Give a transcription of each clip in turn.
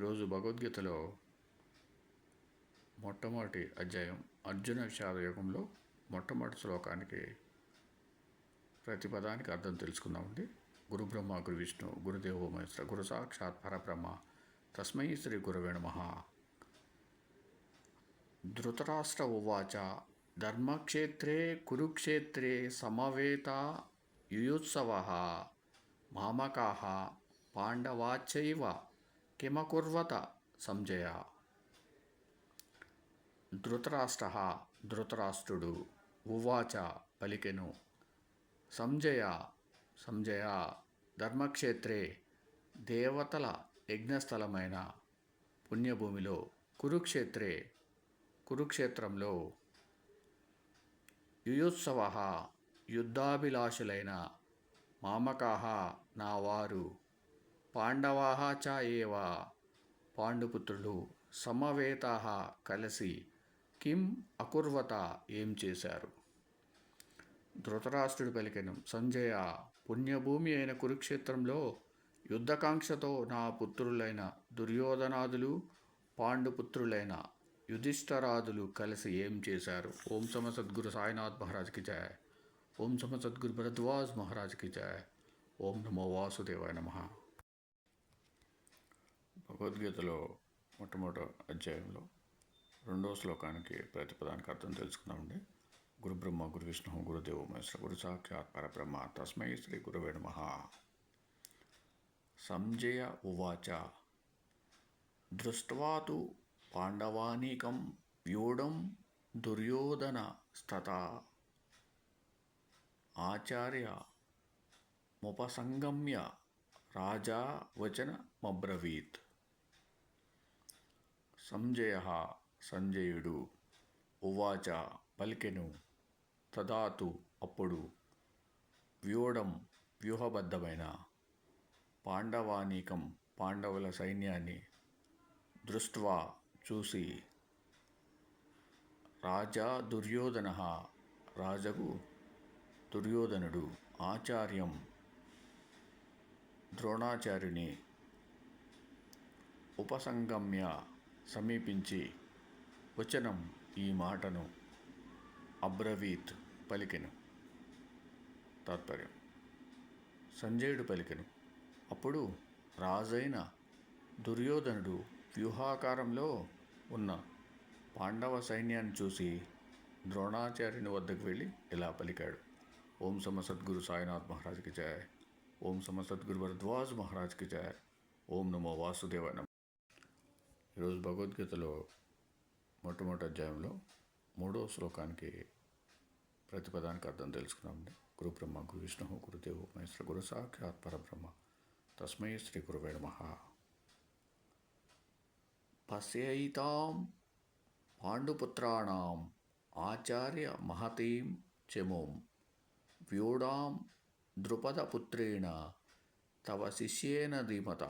ఈరోజు భగవద్గీతలో మొట్టమొదటి అధ్యాయం అర్జున విషాద యుగంలో మొట్టమొదటి శ్లోకానికి ప్రతి పదానికి అర్థం తెలుసుకుందామండి. గురు బ్రహ్మ గురు విష్ణు గురుదేవో మహేశ్వర గురు సాక్షాత్ పరబ్రహ్మ తస్మై శ్రీ గురవే నమః. ధృతరాష్ట్ర ఉవాచ ధర్మక్షేత్రే కురుక్షేత్రే సమవేత యుయుత్సవః మామకాః పాండవాశ్చైవ కిమకుర్వత సంజయ. ధృతరాష్ట్రుడు ఉవాచ పలికెను, సంజయ ధర్మక్షేత్రే దేవతల యజ్ఞస్థలమైన పుణ్యభూమిలో కురుక్షేత్రంలో యుయుత్సవః యుద్ధాభిలాషులైన మామకాః నా వారు పాండవాః చ ఏవ పాండుపుత్రులు సమవేతాః కలిసి కిం అకుర్వత ఏం చేశారు. ధృతరాష్ట్రుడు పలికెను, సంజయ పుణ్యభూమి అయిన కురుక్షేత్రంలో యుద్ధకాంక్షతో నా పుత్రులైన దుర్యోధనాదులు పాండుపుత్రులైన యుధిష్ఠరాదులు కలిసి ఏం చేశారు. ఓం సమ సద్గురు సాయినాథ్ మహారాజ్కి జయ. ఓం సమ సద్గురు భరద్వాజ్ మహారాజ్కి జయ. ఓం నమో వాసుదేవాయ నమః. భగవద్గీతలో మొట్టమొదటి అధ్యాయంలో 2వ శ్లోకానికి ప్రతిపదానికి అర్థం తెలుసుకుందామండి. గురు బ్రహ్మ గురు విష్ణు గురుదేవో మహేశ్వర గురు సాక్షాత్ పరబ్రహ్మ తస్మై శ్రీ గురవే నమః. సంజయ ఉవాచ దృష్ట్వా తు పాండవానీకం వ్యూఢం దుర్యోధనస్తథా ఆచార్యముపసంగమ్య రాజా వచనమబ్రవీత్. సంజయుడు ఉవాచ పలికెను, తదాతు అప్పుడు వ్యూహబద్ధమైన పాండవానీకం పాండవుల సైన్యాన్ని దృష్ట్వా చూసి రాజగు దుర్యోధనుడు ఆచార్యం ద్రోణాచార్యుని ఉపసంగమ్య సమీపించి వచనం ఈ మాటను అబ్రవీత్ పలికెను. తాత్పర్యం: సంజయుడు పలికెను, అప్పుడు రాజైన దుర్యోధనుడు వ్యూహాకారంలో ఉన్న పాండవ సైన్యాన్ని చూసి ద్రోణాచార్యుని వద్దకు వెళ్ళి ఇలా పలికాడు. ఓం సమ సద్గురు సాయినాథ్ మహారాజ్కి జయ. ఓం సమ సద్గురు భరద్వాజ్ మహారాజ్కి జయ. ఓం నమో వాసుదేవాయ నమః. ఈరోజు భగవద్గీతలో మొట్టమొదటి అధ్యాయంలో 3వ శ్లోకానికి ప్రతిపదానికి అర్థం తెలుసుకున్నామండి. గురు బ్రహ్మ గురు విష్ణు గురుదేవో మహేశ్వర గురు సాక్షాత్ పరబ్రహ్మ తస్మై శ్రీ గురవే నమః. పశ్యైతాం పాండుపుత్రాణం ఆచార్య మహతీం చమూం వ్యూఢాం ద్రుపదపుత్రేణ తవ శిష్యేన ధీమత.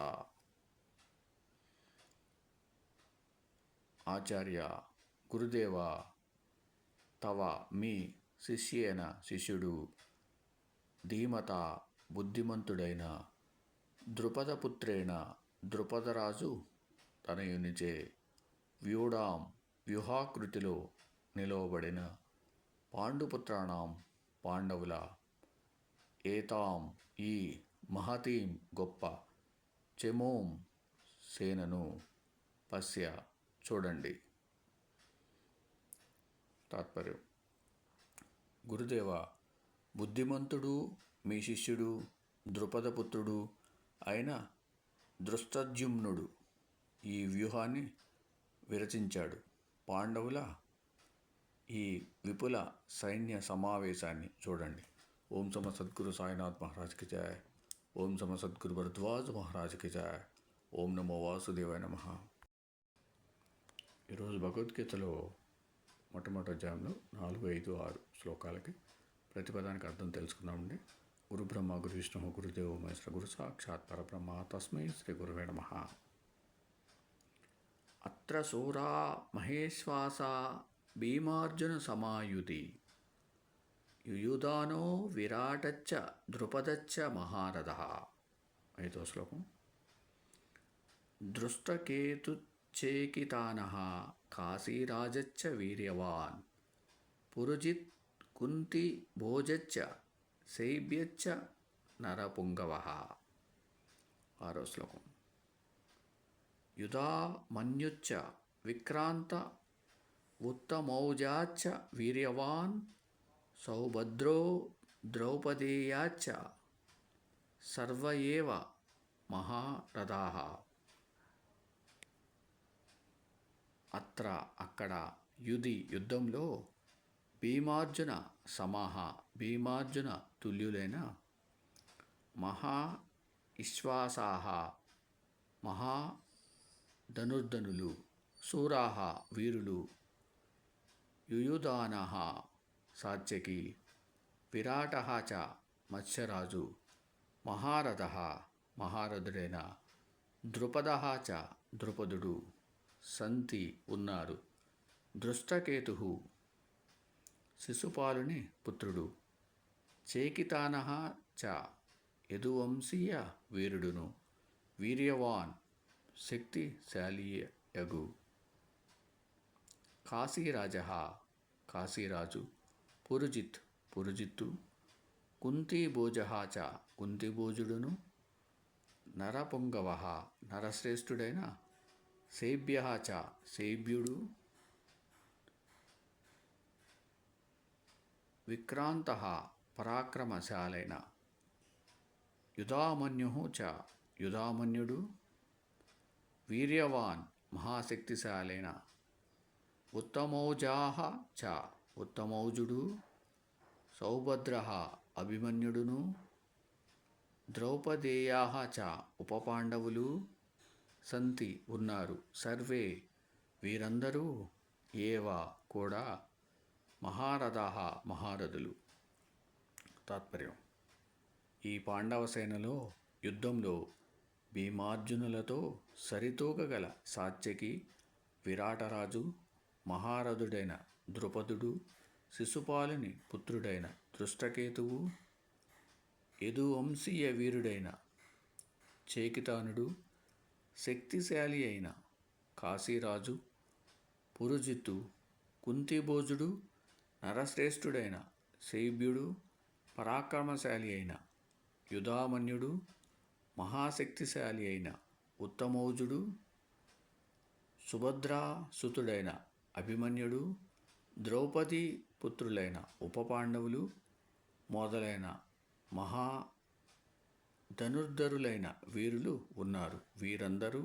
ఆచార్య గురుదేవ, తవ మీ శిష్యుడు ధీమత బుద్ధిమంతుడైన ద్రుపదపుత్రేణ ద్రుపదరాజు తనయునిచే వ్యూహాకృతిలో నిలవబడిన పాండుపుత్రాణం పాండవుల ఏతాం ఈ మహతీం గొప్ప చమూం సేనను పశ్య చూడండి. తాత్పర్యం: గురుదేవ, బుద్ధిమంతుడు మీ శిష్యుడు ద్రుపదపుత్రుడు అయిన దృష్టద్యుమ్నుడు ఈ వ్యూహాన్ని విరచించాడు. పాండవుల ఈ విపుల సైన్య సమావేశాన్ని చూడండి. ఓం సమ సద్గురు సాయినాథ్ మహారాజ్కి జయ. ఓం సమ సద్గురు భరద్వాజ్ మహారాజ్కి జయ. ఓం నమో వాసుదేవాయ నమః. ఈరోజు భగవద్గీతలో మొట్టమొదటి అధ్యాయంలో 4, 5, 6 శ్లోకాలకి ప్రతిపదానికి అర్థం తెలుసుకుందామండి. గురు బ్రహ్మ గురు విష్ణు గురుదేవో మహేశ్వర గురు సాక్షాత్ పరబ్రహ్మ తస్మై శ్రీ గురవే నమః. అత్ర శూరా మహేశ్వాస భీమార్జున సమాయుధి యుయుధానో విరాటచ్చ ద్రుపదచ్చ మహారథః. 5వ శ్లోకం. దృష్టకేతుచ్చేకితానః కాశీరాజచ్చ వీర్యవాన్ పురుజిత్ కుంతి భోజచ్చ శైబ్యచ్చ నరపుంగవః. 6వ శ్లోకం. యుధామన్యుచ్చ విక్రాంత ఉత్తమౌజాచ్చ వీర్యవాన్ సౌభద్రో ద్రౌపదేయాచ్చ సర్వ ఏవ మహారథాః. అత్ర అక్కడ యుధి యుద్ధంలో భీమార్జున సమాహ భీమార్జున తుల్యులైన మహా విశ్వాసాః మహా ధనుర్ధనులు శూరాః వీరులు యుయుధానః సాత్యకి విరాటః చ మత్స్యరాజు మహారథః మహారథుడైన ద్రుపదః చ ద్రుపదుడు సంతి ఉన్నారు. దృష్టకేతుః శిశుపాలుని పుత్రుడు. చేకితానః చ యదువంశీయ వీరుడును. వీర్యవాన్ శక్తిశాలియగు. కాశీరాజః కాశీరాజు. పురుజిత్ పురుజిత్తు. కుంతీభోజః చ కుంతిభోజుడును. నరపుంగవః నరశ్రేష్ఠుడైన శైబ్యః చ శైబ్యుడు. విక్రాంతః పరాక్రమశాలైన యుధామన్యుః చ యుధామన్యుడు. వీర్యవాన్ మహాశక్తిశాలైన ఉత్తమౌజాః చ ఉత్తమౌజుడు. సౌభద్రః అభిమన్యుడును. ద్రౌపదేయాః చ ఉపపాండవులు సంతి ఉన్నారు. సర్వే వీరందరూ ఏవ కూడా మహారథాః మహారథులు. తాత్పర్యం. ఈ పాండవ సేనలో యుద్ధంలో భీమార్జునులతో సరితూగగల సాత్యకి విరాటరాజు మహారథుడైన ద్రుపదుడు శిశుపాలుని పుత్రుడైన దృష్టకేతువు యదువంశీయ వీరుడైన చేకితానుడు శక్తిశాలి అయిన కాశీరాజు పురుజిత్తు కుంతిభోజుడు నరశ్రేష్ఠుడైన శైబ్యుడు పరాక్రమశాలి అయిన యుధామన్యుడు మహాశక్తిశాలి అయిన ఉత్తమౌజుడు సుభద్రాసుతుడైన అభిమన్యుడు ద్రౌపది పుత్రులైన ఉపపాండవులు మొదలైన మహా ధనుర్ధరులైన వీరులు ఉన్నారు. వీరందరూ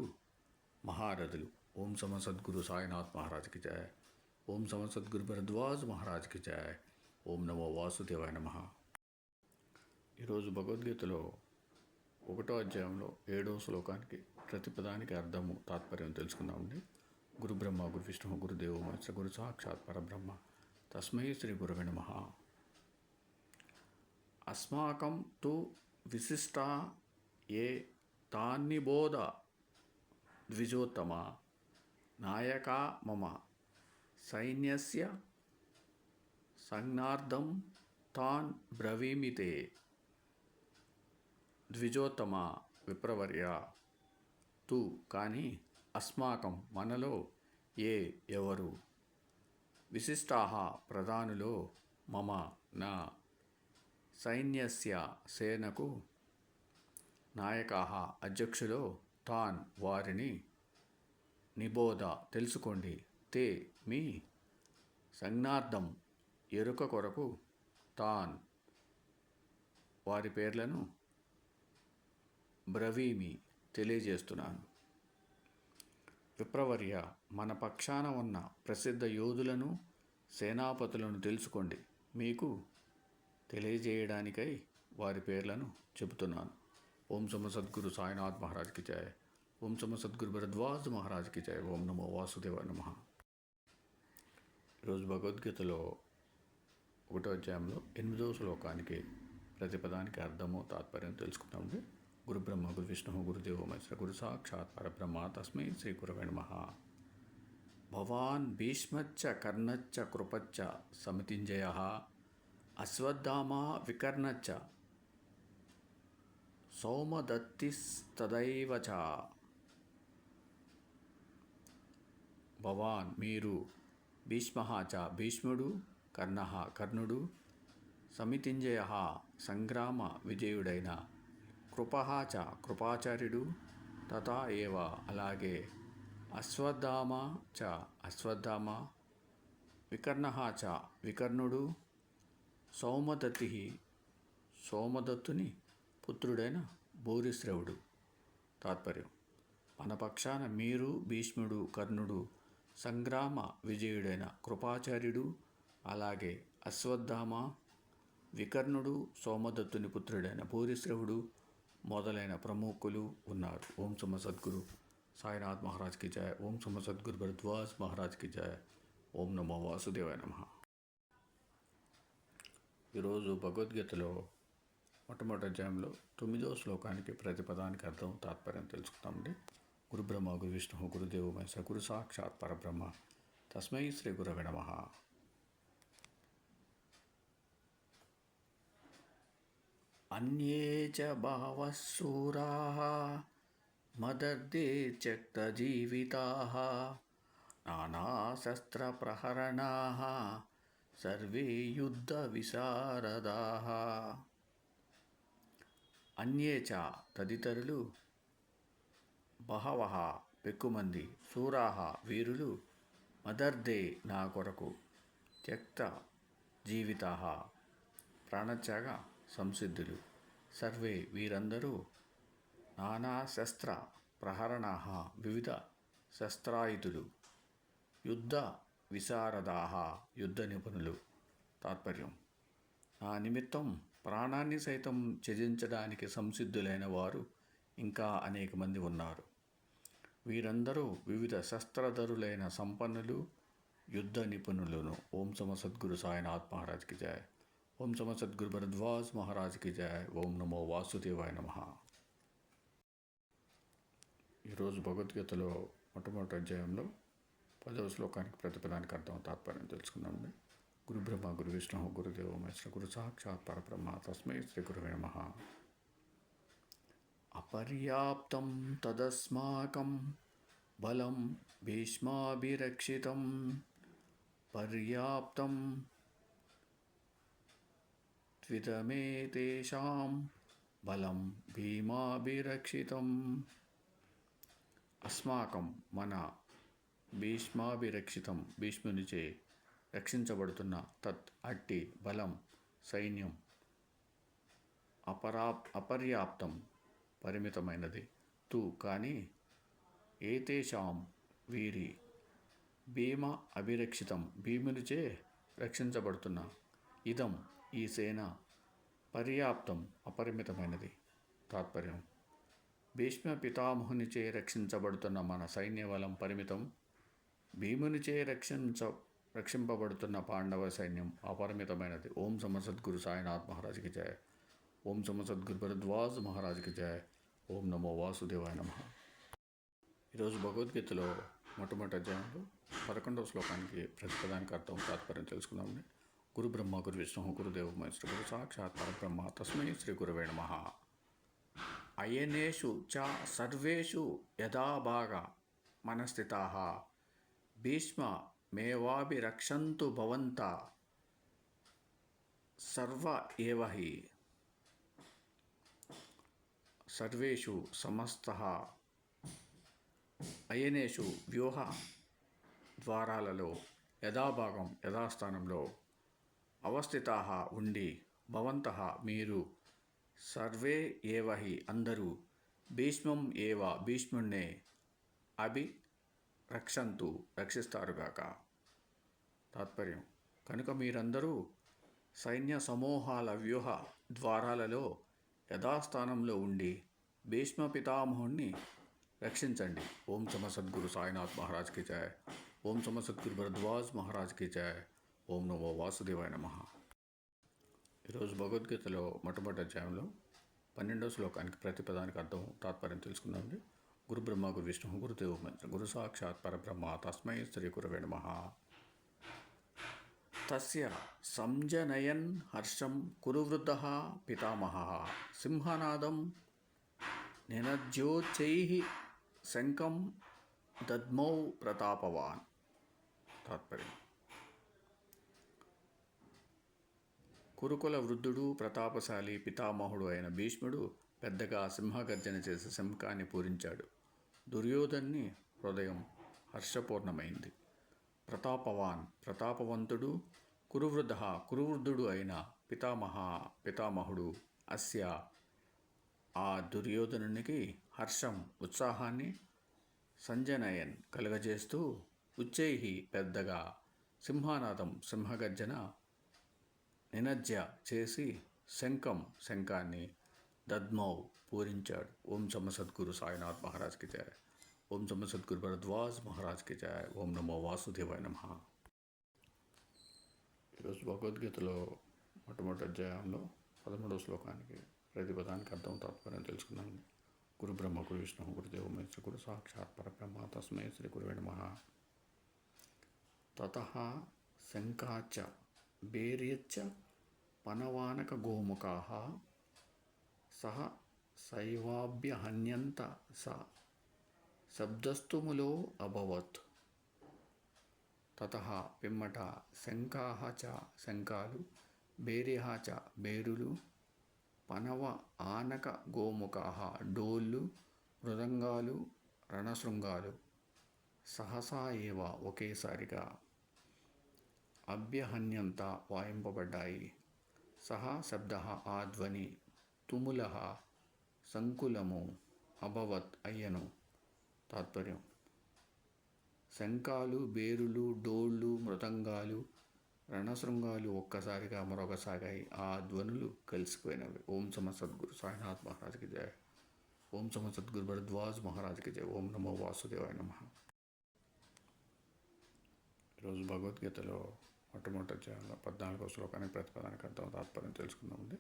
మహారథులు. ఓం సమ సద్గురు సాయినాథ్ మహారాజ్కి జయ. ఓం సమ సద్గురు భరద్వాజ్ మహారాజ్కి జయ. ఓం నమో వాసుదేవాయ నమః. ఈరోజు భగవద్గీతలో 1వ అధ్యాయంలో 7వ శ్లోకానికి ప్రతి పదానికి అర్థము తాత్పర్యం తెలుసుకుందామండి. గురు బ్రహ్మ గురు విష్ణు గురుదేవో మహేశ్వర గురు సాక్షాత్ పరబ్రహ్మ తస్మై శ్రీ గురవే నమః. అస్మాకం తు విశిష్టా ఏ తాన్నిబోధ ద్విజోత్తమ నాయకా మమ సైన్యస్య సంజ్ఞార్థం తాన్ బ్రవీమి తే. ద్విజోత్తమ విప్రవర్య. తు కానీ అస్మాకం మనలో ఏ ఎవరు విశిష్టాః ప్రధానులో మమ నా సైన్యస్య సేనకు నాయకాః అధ్యక్షులో తాన్ వారిని నిబోధ తెలుసుకోండి తే మీ సంజ్ఞార్థం ఎరుక కొరకు తాన్ వారి పేర్లను బ్రవీమి తెలియజేస్తున్నాను. విప్రవర్య మన పక్షాన ఉన్న ప్రసిద్ధ యోధులను సేనాపతులను తెలుసుకోండి. మీకు తెలియజేయడానికై వారి పేర్లను చెబుతున్నాను. ఓం సమ సద్గురు సాయినాథ్ మహారాజ్కి జయ. ఓం సమ సద్గురు భరద్వాజ్ మహారాజ్కి జయ. ఓం నమో వాసుదేవాయ నమః. ఈరోజు భగవద్గీతలో 1వ అధ్యాయంలో 8వ శ్లోకానికి ప్రతి పదానికి అర్థము తాత్పర్యం తెలుసుకుందామండి. గురు బ్రహ్మ గురు విష్ణు గురుదేవో మహేశ్వర గురు సాక్షాత్ పరబ్రహ్మ తస్మై శ్రీ గురవే నమః. భవాన్ భీష్మచ్చ కర్ణచ్చ కృపచ్చ సమితింజయః అశ్వత్థామా వికర్ణచ్చ సౌమదత్తిస్తదైవ చ. భవాన్ మీరు, భీష్మః చ భీష్ముడు, కర్ణః కర్ణుడు, సమితింజయ సంగ్రామ విజయుడైన, కృపః చ కృపాచార్యుడు, తథా ఏవ అలాగే, అశ్వత్థామ చ అశ్వత్థామ, వికర్ణః చ వికర్ణుడు, సౌమదత్తి సోమదత్తుని పుత్రుడైన భూరిశ్రవుడు. తాత్పర్యం: మన పక్షాన మీరు, భీష్ముడు, కర్ణుడు, సంగ్రామ విజయుడైన కృపాచార్యుడు, అలాగే అశ్వత్థామ, వికర్ణుడు, సోమదత్తుని పుత్రుడైన భూరిశ్రవుడు మొదలైన ప్రముఖులు ఉన్నారు. ఓం సమ సద్గురు సాయినాథ్ మహారాజ్ కి జయ. ఓం సమ సద్గురు భరద్వాజ్ మహారాజ్ కి జయ. ఓం నమో వాసుదేవాయ నమః. ఈరోజు భగవద్గీతలో మొట్టమొదటి అధ్యాయంలో 9వ శ్లోకానికి ప్రతిపదానికి అర్థం తాత్పర్యం తెలుసుకుందామండి. గురు బ్రహ్మ గురు విష్ణు గురుదేవో మహేశ్వర గురు సాక్షాత్ పరబ్రహ్మ తస్మై శ్రీ గురవే నమః. అన్యే చ బహవః శూరాః మదర్థే త్యక్తజీవితాః నానాశస్త్రప్రహరణాః సర్వే యుద్ధ విశారదాః. అన్యే చ తదితరులు, బహవః పెక్కుమంది, శూరాః వీరులు, మదర్థే నా కొరకు, త్యక్త జీవితాః ప్రాణత్యాగ సంసిద్ధులు, సర్వే వీరందరూ, నానా శస్త్ర ప్రహరణాః వివిధ శస్త్రాయుధులు, యుద్ధ విశారదాః యుద్ధ నిపుణులు. తాత్పర్యం: నా నిమిత్తం ప్రాణాన్ని సైతం త్యజించడానికి సంసిద్ధులైన వారు ఇంకా అనేక మంది ఉన్నారు. వీరందరూ వివిధ శస్త్రధరులైన సంపన్నులు, యుద్ధ నిపుణులను. ఓం సమ సద్గురు సాయినాథ్ మహారాజ్ కి జయ. ఓం సమ సద్గురు భరద్వాజ్ మహారాజ్ కి జయ. ఓం నమో వాసుదేవాయ నమః. ఈరోజు భగవద్గీతలో మొట్టమొదటి అధ్యాయంలో 10వ శ్లోకానికి ప్రతిపదానికి అర్థం తాత్పర్యం తెలుసుకున్నామండి. గురు బ్రహ్మ గురు విష్ణు గురుదేవో మహేశ్వర గురు సాక్షాత్ పరబ్రహ్మ తస్మై శ్రీ గురవే నమః. అపర్యాప్తం తదస్మాకం బలం భీష్మాభిరక్షితం, పర్యాప్తం త్విదమేతేషాం బలం భీమాభిరక్షితం. అస్మాకం మన, భీష్మాభిరక్షితం భీష్మునిచే రక్షించబడుతున్న, తత్ అట్టి, బలం సైన్యం, అపర్యాప్తం పరిమితమైనది, తు కానీ, ఏతేషాం వీరి, భీమ అభిరక్షితం భీమునిచే రక్షించబడుతున్న, ఇదం ఈ సేన, పర్యాప్తం అపరిమితమైనది. తాత్పర్యం: భీష్మ పితామహునిచే రక్షించబడుతున్న మన సైన్యబలం పరిమితం, భీమునిచే రక్షింపబడుతున్న పాండవ సైన్యం అపరిమితమైనది. ఓం సమ సద్గురు సాయినాథ్ మహారాజ్ కి జయ. ఓం సమ సద్గురు భరద్వాజ్ మహారాజ్ కి జయ. ఓం నమో వాసుదేవాయ నమః. ఈరోజు భగవద్గీతలో మొట్టమొదటి అధ్యాయంలో 11వ శ్లోకానికి ప్రతిపదానికి అర్థం తాత్పర్యం తెలుసుకుందామండి. గురు బ్రహ్మ గురు విష్ణు గురుదేవో మహేశ్వర గురు సాక్షాత్ పరబ్రహ్మ తస్మై శ్రీ గురవే నమః. అయనేషు చ సర్వేషు యథాభాగ మనస్థితాః భీష్మ మేవాభిరక్షन्तు భవంతః సర్వ ఏవ హి. సర్వేషు సమస్తః, అయనేషు వ్యూహ ద్వారాలలో, యథాభాగం యథాస్థానంలో, అవస్థితాః ఉండి, భవంతః మీరు, సర్వే ఏవ హి అందరూ, భీష్మం ఏవ భీష్ముణ్ణే, రక్షంతు రక్షిస్తారుగాక. తాత్పర్యం: కనుక మీరందరూ సైన్య సమూహాల వ్యూహ ద్వారాలలో యథాస్థానంలో ఉండి భీష్మ పితామహుణ్ణి రక్షించండి. ఓం సమ సద్గురు సాయినాథ్ మహారాజ్ కి జయ. ఓం సమ సద్గురు భరద్వాజ్ మహారాజ్ కి జయ. ఓం నమో వాసుదేవాయ నమః. ఈరోజు భగవద్గీతలో మొట్టమొదటి అధ్యాయంలో 12వ శ్లోకానికి ప్రతిపదానికి అర్థం తాత్పర్యం తెలుసుకుందామండి. గురు బ్రహ్మ గురు విష్ణు గురుదేవో మహేశ్వర గురు సాక్షాత్ పరబ్రహ్మ తస్మై శ్రీ గురవే నమః. తస్య సంజనయన్ హర్షం కురు వృద్ధః పితామహః సింహనాదం నినజ్యోచ్చైః శంఖం దద్మౌ ప్రతాపవాన్. తాత్పర్యం. కురుకుల వృద్ధుడు ప్రతాపశాలి పితామహుడు అయిన భీష్ముడు పెద్దగా సింహగర్జన చేసి శంఖాన్ని పూరించాడు. దుర్యోధన్ని హృదయం హర్షపూర్ణమైంది. ప్రతాపవంతుడు కురువృద్ధుడు అయిన పితామహుడు అస్య ఆ దుర్యోధనునికి హర్షం ఉత్సాహాన్ని సంజనయన్ కలుగజేస్తూ ఉచ్చైహి పెద్దగా సింహగర్జన నినజ్య చేసి శంఖాన్ని దద్మౌ పూరించాడు. ఓం సమ సద్గురు సాయినాథ్ మహారాజ్కి జయ. ఓం సమ సద్గురు భరద్వాజ్ మహారాజ్కి జయ. ఓం నమో వాసుదేవాయ నమః. ఈరోజు భగవద్గీతలో మొట్టమొదటి అధ్యాయంలో 13వ శ్లోకానికి ప్రతిపదానికి అర్థం తాత్పర్యం తెలుసుకున్నాం. గురు బ్రహ్మ గురు విష్ణు గురుదేవ మహేశ్వర గురు సాక్షాత్ పరబ్రహ్మ తస్మై శ్రీ గురువే నమః. తతః శంఖాచ్చ భేర్యచ్చ పనవానక గోముఖాః సహ సైవాభ్యహన్యంత శబ్దస్తుములో అభవత్. తతః పిమ్మట శంఖాః చ శంఖాలు, భేర్యః చ భేరులు, పనవ ఆనక గోముఖాః డోళ్ళు, మృదంగాలు, రణశృంగాలు సహసా ఏవ ఒకేసారిగా అభ్యహన్యంత వాయింపబడ్డాయి. సహ శబ్ద ఆ ధ్వని, తుముల సంకులము, అభవత్ అయ్యను. తాత్పర్యం. శంఖాలు, బేరులు, డోళ్ళు, మృదంగాలు, రణశృంగాలు ఒక్కసారిగా మరొకసాగాయి. ఆ ధ్వనులు కలిసిపోయినవి. ఓం సమ సద్గురు సాయినాథ్ మహారాజ్కి జయ. ఓం సమ సద్గురు భరద్వాజ్ మహారాజ్కి జయ. ఓం నమో వాసుదేవాయ నమః. ఈరోజు భగవద్గీతలో మొట్టమొదటి అధ్యాయంలో 14వ శ్లోకానికి ప్రతిపదానికి అర్థం తాత్పర్యం తెలుసుకుందామండి.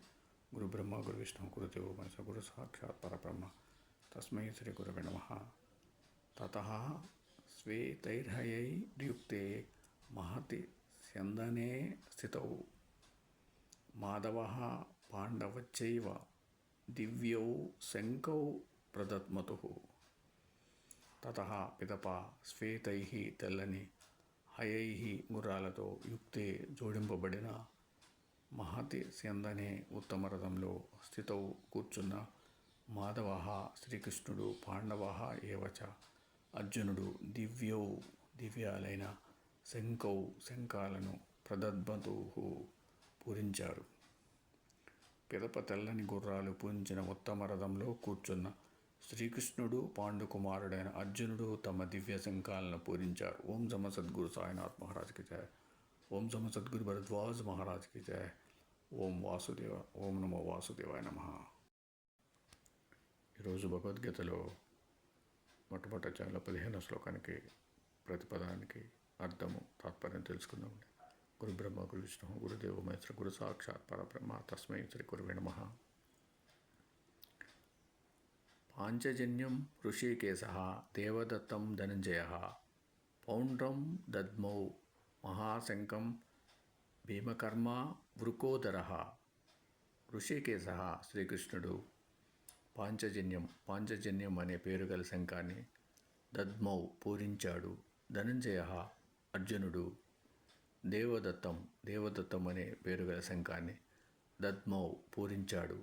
గురు బ్రహ్మ గురు విష్ణు గురుదేవో మహేశ్వర గురు సాక్షాత్ పరబ్రహ్మ తస్మై శ్రీ గురవే నమః. తతః శ్వేతైర్హయైర్యుక్తే మహతి స్యందనే స్థితౌ మాధవః పాండవశ్చైవ దివ్యౌ శంఖౌ ప్రదద్మతుః. తతః పిదప శ్వేతైః తెల్లని, హయైః గుర్రాలతో, యుక్తే జోడింపబడిన, మహతి స్యందనే ఉత్తమ రథంలో, స్థితౌ కూర్చున్న, మాధవః శ్రీకృష్ణుడు, పాండవః ఏవచ అర్జునుడు, దివ్యౌ దివ్యాలైన, శంఖౌ శంఖాలను, ప్రదద్మతుః పూరించారు. పిదప తెల్లని గుర్రాలు పూరించిన ఉత్తమ రథంలో కూర్చున్న శ్రీకృష్ణుడు, పాండుకుమారుడైన అర్జునుడు తమ దివ్య శంఖాలను పూరించారు. ఓం సమ సద్గురు సాయినాథ్ మహారాజ్కి జయ. ఓం సమ సద్గురు భరద్వాజ్ మహారాజ్కి జయ. ఓం నమో వాసుదేవాయ నమః. ఈరోజు భగవద్గీతలో మొట్టమొదటి అధ్యాయంలో 15వ శ్లోకానికి ప్రతిపదానికి అర్థము తాత్పర్యం తెలుసుకుందాం. గురు బ్రహ్మ గురు విష్ణు గురుదేవ మహేశ్వర గురు సాక్షాత్ పరబ్రహ్మ తస్మై శ్రీ గురువే నమః. పాంచజన్యం ఋషికేశః దేవదత్తం ధనంజయః పౌండ్రం దద్మౌ మహాశంఖం భీమకర్మ వృకోదరః. ఋషికేశః శ్రీకృష్ణుడు పాంచజన్యం అనే పేరు గల శంఖాన్ని దద్మౌ పూరించాడు. ధనంజయః అర్జునుడు దేవదత్తం అనే పేరు గల శంఖాన్ని దద్మౌ పూరించాడు.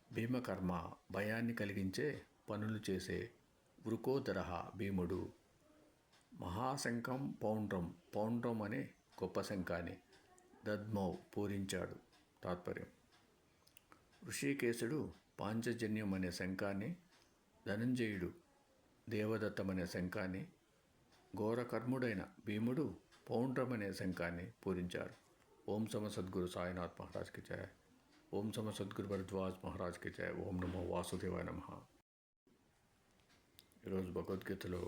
భీమకర్మ భయాన్ని కలిగించే పనులు చేసే వృకోదరః భీముడు మహాశంఖం పౌండ్రం అనే గొప్ప శంఖాన్ని దద్మౌ పూరించాడు. తాత్పర్యం. ఋషికేశుడు పాంచజన్యం అనే శంఖాన్ని, ధనంజయుడు దేవదత్తం అనే శంఖాన్ని, ఘోరకర్ముడైన భీముడు పౌండ్రం అనే శంఖాన్ని పూరించారు. ఓం సమ సద్గురు సాయినాథ్ మహారాజ్కి జయ. ఓం సమ సద్గురు భరద్వాజ్ మహారాజ్కి జయ. ఓం నమో వాసుదేవాయ నమః. ఈరోజు భగవద్గీతలో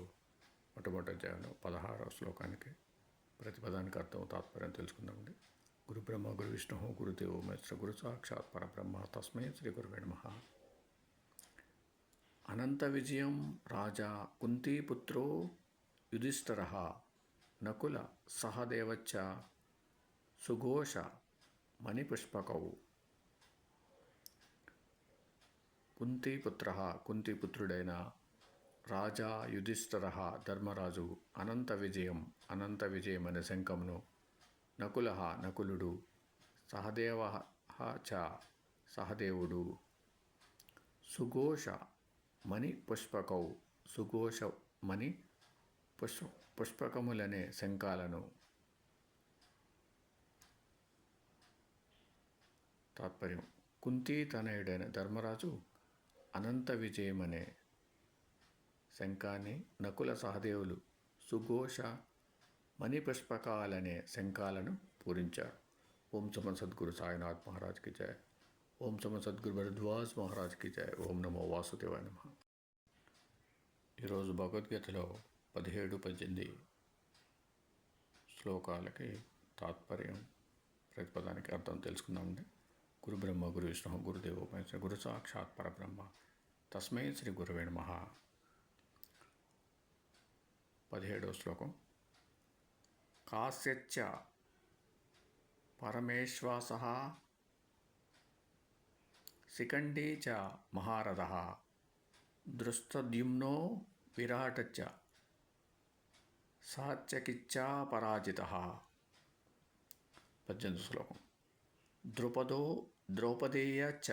మొట్టమొదటి అధ్యాయంలో 16వ శ్లోకానికి ప్రతిపదానికి అర్థం తాత్పర్యం తెలుసుకుందామండి. గురు బ్రహ్మ గురు విష్ణు గురుదేవో మహేశ్వర గురు సాక్షాత్ పరబ్రహ్మ తస్మై శ్రీ గురువే నమః. అనంత విజయం రాజా కుంతీపుత్రో యుధిష్ఠిరః నకుల సహదేవచ్చ సుఘోష మణిపుష్పకౌ. కుంతీపుత్రుడైన రాజా యుధిష్ఠిర ధర్మరాజు అనంత విజయం అనే శంఖమును నకులుడు సహదేవ చ సహదేవుడు సుఘోష మణి పుష్పకౌ సుఘోష మణి పుష్పకములనే శంఖాలను. తాత్పర్యం: కుంతీ తనయుడైన ధర్మరాజు అనంత విజయమనే శంఖాన్ని, నకుల సహదేవులు సుఘోష మణిపుష్పకాలనే శంఖాలను పూరించారు. ఓం సమన్ సద్గురు సాయినాథ్ మహారాజ్కి జయ. ఓం సమన్ సద్గురు భరద్వాజ్ మహారాజ్కి జయ. ఓం నమో వాసుదేవాయ నమః. ఈరోజు భగవద్గీతలో 17, 18 శ్లోకాలకి తాత్పర్యం, ప్రతిపదానికి అర్థం తెలుసుకుందామండి. గురు బ్రహ్మ గురు విష్ణు గురుదేవో మహేశ్వర గురు సాక్షాత్ పరబ్రహ్మ తస్మై శ్రీ గురవే నమః. 17వ శ్లోకం. కాస్యచ్చ పరమేశ్వాసః శిఖండీ చ మహారథః దృష్టద్యుమ్నో విరాటచ్చ సాత్యకిచ్చా పరాజితః. 18వ శ్లోకం. ద్రుపదో ద్రౌపదేయ చ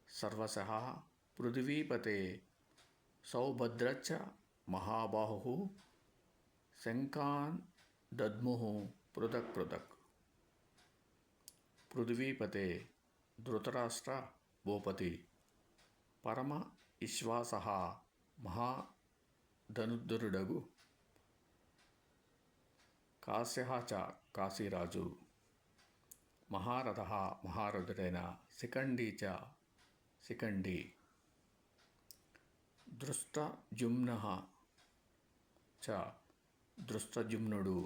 సర్వశః పృథివీపతే సౌభద్రచ్చ మహాబాహుః శంఖాన్ దద్ముః పృథక్ పృథక్. పృథివీపతే ధృతరాష్ట్ర భూపతి పరమ విశ్వాసః మహాధనుర్ధరుడగు కాశ్యః చ కాశీరాజు మహారథః మహారథుడైన శిఖండీ చ శిఖండి దృష్టజుమ్నః చ దృష్టజుమ్నుడు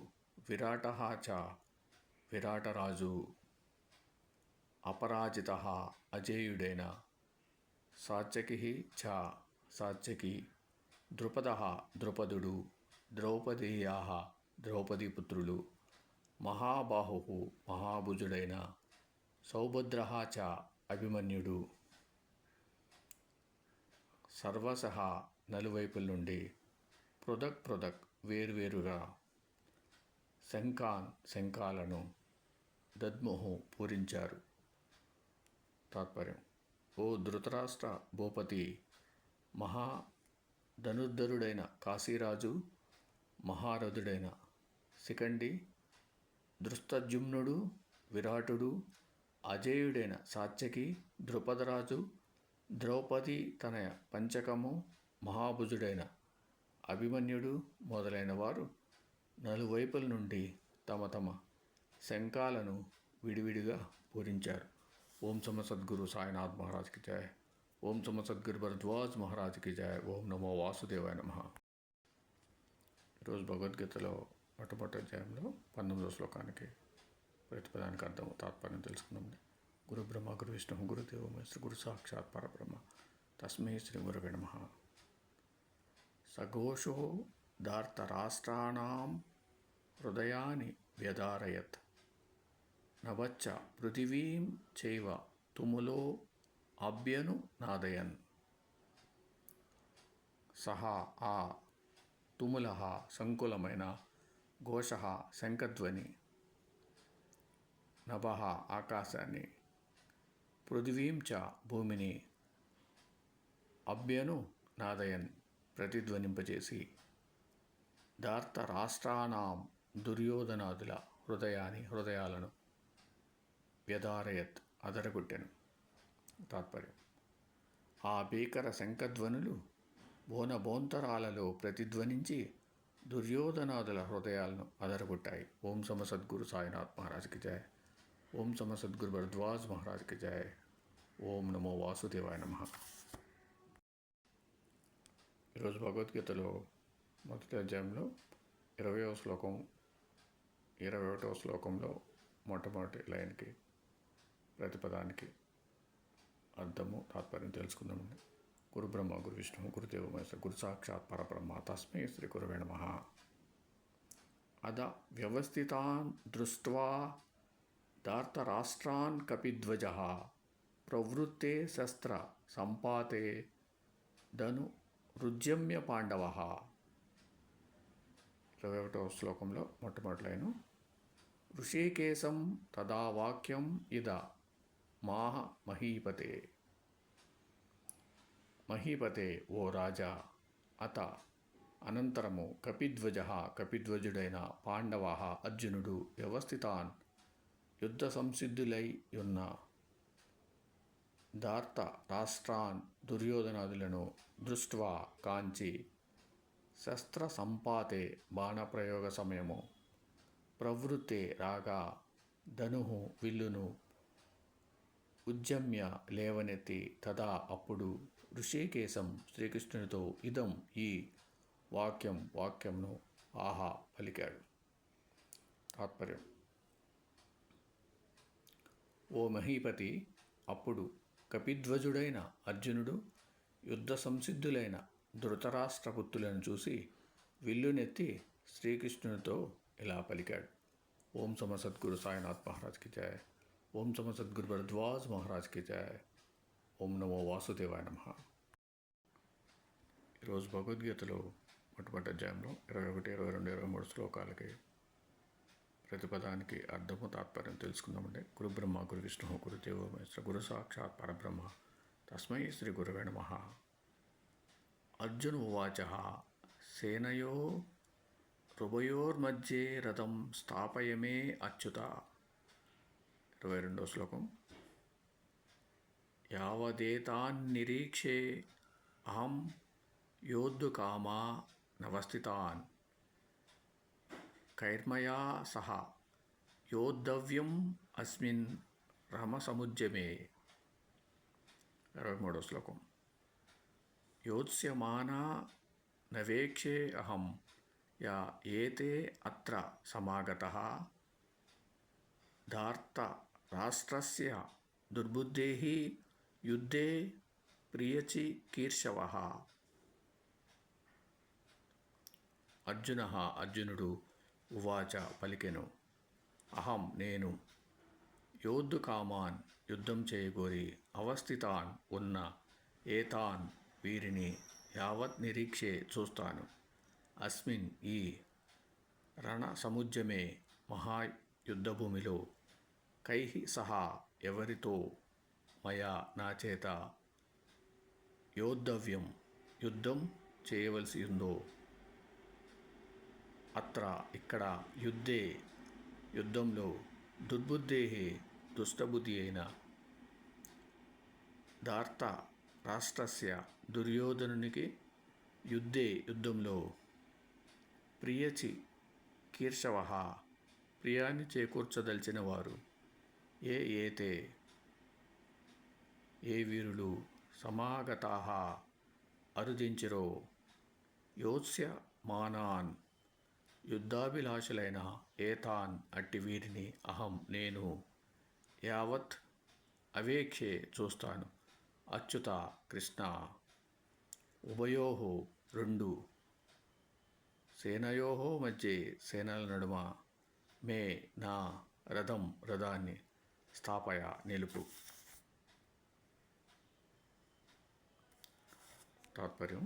విరాటః చ విరాటరాజు అపరాజితః అజేయుడైన సాత్యకిః చ సాత్యకి ద్రుపదః ద్రుపదుడు ద్రౌపదేయాః ద్రౌపదీపుత్రులు మహాబాహుః మహాభుజుడైన సౌభద్రః చ అభిమన్యుడు సర్వశః నలువైపుల నుండి పృథక్ పృథక్ వేర్వేరుగా శంఖాలను దద్ముః పూరించారు. తాత్పర్యం: ఓ ధృతరాష్ట్ర భూపతి, మహాధనుర్ధరుడైన కాశీరాజు, మహారథుడైన శిఖండి, దృష్టజుమ్నుడు, విరాటుడు, అజేయుడైన సాత్యకి, ద్రుపదరాజు, ద్రౌపది తనయ పంచకము, మహాభుజుడైన అభిమన్యుడు మొదలైన వారు నలువైపుల నుండి తమ తమ శంఖాలను విడివిడిగా పూరించారు. ఓం సమ సద్గురు సాయినాథ్ మహారాజ్కి జయ. ఓం సమ సద్గురు భరద్వాజ్ మహారాజ్కి జయ. ఓం నమో వాసుదేవాయ నమః. ఈరోజు భగవద్గీతలో మొట్టమొదటి అధ్యాయంలో 19వ శ్లోకానికి ప్రతిపదానికి అర్థం తాత్పర్యం తెలుసుకుందాం. గురు బ్రహ్మ గురు విష్ణు గురుదేవో మహేశ్వర గురు సాక్షాత్ పరబ్రహ్మ తస్మై శ్రీ గురవే నమః. సఘోషో ధార్తరాష్ట్రాణాం హృదయాని వ్యధారయత్ నభచ్చ పృథివీం చైవ తుములో అభ్యను నాదయన్. సహా ఆ తుములః సంకులమైన, ఘోషః శంఖధ్వని, నభః ఆకాశాన్ని, పృథివీం చ భూమిని, అభ్యను నాదయన్ ప్రతిధ్వనింపజేసి, ధార్త రాష్ట్రానాం దుర్యోధనాదుల హృదయాలను వ్యధారయత్ అదరగొట్టెను. తాత్పర్యం: ఆ భీకర శంఖధ్వనులు బోనబోంతరాలలో ప్రతిధ్వనించి దుర్యోధనాదుల హృదయాలను అదరగొట్టాయి. ఓం సమ సద్గురు సాయినాథ్ మహారాజ్కి జయ. ఓం సమ సద్గురు భరద్వాజ్ మహారాజ్కి జయ. ఓం నమో వాసుదేవాయ నమః. ఈరోజు భగవద్గీతలో మొదటి అధ్యాయంలో 20వ శ్లోకం, 21వ శ్లోకంలో మొట్టమొదటి లైన్కి ప్రతిపదానికి అర్థము తాత్పర్యం తెలుసుకుందామండి. గురు బ్రహ్మ గురు విష్ణు గురుదేవో మహేశ్వర గురు సాక్షాత్ పరబ్రహ్మ తస్మై శ్రీ గురవే నమః. అద వ్యవస్థితాన్ దృష్ట్వా ధార్తరాష్ట్రాన్ కపిధ్వజః ప్రవృత్తే శస్త్ర సంపాతే ధను రుజ్యమ్య పాండవ. 21వ శ్లోకంలో మొట్టమొదటి లైను. ఋషికేశం తదా వాక్యం ఇద మాహ మహీపతే. మహీపతే, ఓ రాజా. అత అనంతరము కపిధ్వజ, కపిధ్వజుడైన పాండవ, అర్జునుడు వ్యవస్థితాన్ యుద్ధ సంసిద్ధులై ఉన్న ధార్త రాష్ట్రాన్ దుర్యోధనాదులను దృష్ట్వా కాంచి శస్త్ర సంపాతే బాణప్రయోగ సమయము ప్రవృత్తే రాగా ధనుహు విల్లును ఉజ్జమ్య లేవనెత్తి తదా అప్పుడు ఋషికేశం శ్రీకృష్ణునితో ఇదం ఈ వాక్యంను ఆహా పలికాడు. తాత్పర్యం. ఓ మహీపతి, అప్పుడు కపిధ్వజుడైన అర్జునుడు యుద్ధ సంసిద్ధులైన ధృతరాష్ట్రపుత్రులను చూసి విల్లునెత్తి శ్రీకృష్ణునితో ఇలా పలికాడు. ఓం సమ సద్గురు సాయినాథ్ మహారాజ్కి జయ. ఓం సమ సద్గురు భరద్వాజ్ మహారాజ్కి జయ. ఓం నమో వాసుదేవాయ నమః. ఈరోజు భగవద్గీతలో మొట్టమొదటి అధ్యాయంలో 21, 22, 23 శ్లోకాలకి ప్రతి పదానికి అర్థము తాత్పర్యం తెలుసుకుందామంటే. గురు బ్రహ్మ గురు విష్ణు గురుదేవో మహేశ్వర గురు సాక్షాత్ పరబ్రహ్మ తస్మై శ్రీ గురవే నమః. అర్జున ఉవాచ సేనయో రుభయోర్మధ్యే రథం స్థాపయమే అచ్యుత. 22వ శ్లోకం. యావదేతాన్నిరీక్షే అహం యోద్ధుకామా నవస్థితాన్ కైర్మయా సహ యోద్ధవ్యం అస్మిన్ రణసముద్యమే. 23వ శ్లోకం. యోత్స్యమానా నవేక్షే అహం యా ఏతే అత్ర సమాగతః ధార్త రాష్ట్రస్య దుర్బుద్ధేః యుద్ధే ప్రియచికీర్షవః. అర్జునుడు ఉవాచ పలికెను. అహం నేను యోద్ధుకామాన్ యుద్ధం చేయగోరి అవస్థితాన్ ఉన్న ఏతాన్ వీరిని యావత్ నిరీక్షే చూస్తాను. అస్మిన్ ఈ రణసముద్యమే మహాయుద్ధభూమిలో కైః సహా ఎవరితో మయా నాచేత యోద్ధవ్యం యుద్ధం చేయవలసి ఉందో అత్ర ఇక్కడ యుద్ధంలో దుర్బుద్ధేః దుష్టబుద్ధి అయిన ధార్త రాష్ట్రస్య దుర్యోధనునికి యుద్ధంలో ప్రియచికీర్షవః ప్రియాన్ని చేకూర్చదలిచిన వారు ఏతే ఏ వీరులు సమాగతాః అరుదించిరో యోత్స్యమానాన్ యుద్ధాభిలాషులైన ఏతాన్ అట్టి వీరిని అహం నేను యావత్ అవేక్షే చూస్తాను. అచ్యుత కృష్ణ. ఉభయోః రెండు సేనయోః మధ్యే సేనల నడుమ మే నా రథాన్ని స్థాపయ నిలుపు. తాత్పర్యం.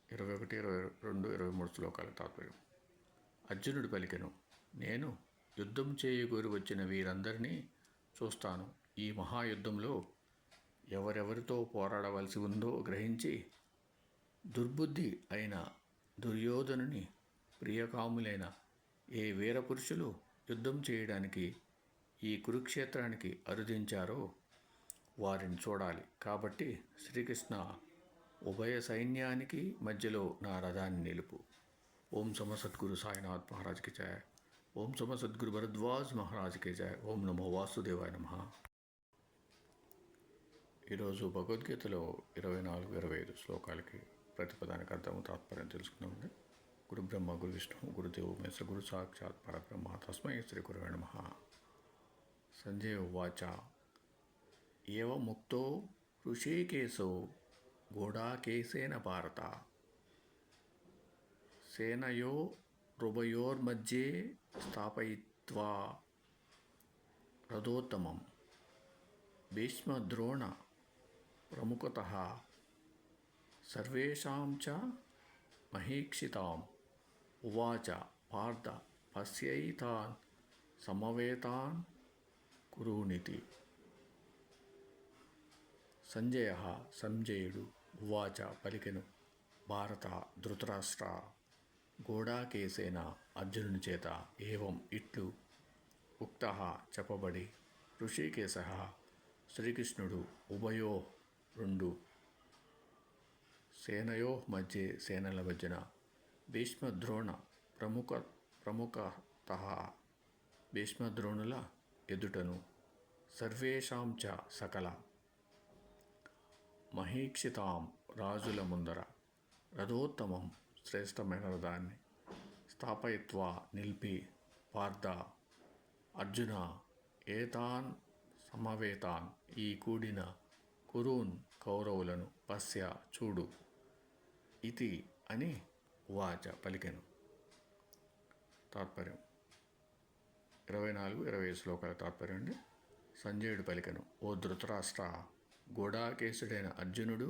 21, 22, 23 శ్లోకాల తాత్పర్యం. అర్జునుడు పలికెను. నేను యుద్ధం చేయగోరి వచ్చిన వీరందరినీ చూస్తాను. ఈ మహాయుద్ధంలో ఎవరెవరితో పోరాడవలసి ఉందో గ్రహించి దుర్బుద్ధి అయిన దుర్యోధనుని ప్రియకాములైన ఏ వీరపురుషులు యుద్ధం చేయడానికి ఈ కురుక్షేత్రానికి అరుదించారో వారిని చూడాలి. కాబట్టి శ్రీకృష్ణ, ఉభయ సైన్యానికి మధ్యలో నా రథాన్ని నిలుపు. ఓం సమ సద్గురు సాయినాథ్ మహారాజ్కి జయ. ఓం సమ సద్గురు భరద్వాజ్ మహారాజ్కి జయ. ఓం నమో వాసుదేవాయ నమః. ఈరోజు భగవద్గీతలో 24, 25 శ్లోకాలకి ప్రతిపదానికి అర్థము తాత్పర్యం తెలుసుకున్నామండి. గురు బ్రహ్మ గురు విష్ణు గురుదేవో మహేశ్వర గురు సాక్షాత్ పరబ్రహ్మ తస్మై శ్రీ గురవే నమః. సంజయ ఉవాచ ఏవ ముక్తో ఋషికేశో గూఢాకేశేన భారత సేనయో రుభయోర్మధ్యే స్థాపయిత్వా రథోత్తమం భీష్మద్రోణ ప్రముఖతః సర్వేషాం చ మహీక్షితాం ఉవాచ పార్థ పశ్యైతాన్ సమవేతాన్ కురూనితి. సంజయ సంజయుడు ఉవాచ పలికెను. భారత ధృతరాష్ట్ర గోడాకేశేన అర్జునుని చేత ఏవం ఇట్లు ఉక్త చెప్పబడి ఋషికేశ శ్రీకృష్ణుడు ఉభయో రెండు సేనయో మధ్య సేనల మధ్యన భీష్మద్రోణ ప్రముఖత భీష్మద్రోణుల ఎదుటను సర్వేషాం చ సకల మహీక్షితాం రాజుల ముందర రథోత్తమం శ్రేష్టమైన రథాన్ని స్థాపయిత్వా నిలిపి పార్థ అర్జున ఏతాన్ సమవేతాన్ ఈ కూడిన కురూన్ కౌరవులను పశ్య చూడు ఇతి అని ఉవాచ పలికెను. తాత్పర్యం 24-25 శ్లోకాల తాత్పర్యం అండి. సంజయుడు పలికెను. ఓ ధృతరాష్ట్ర, గోడాకేశుడైన అర్జునుడు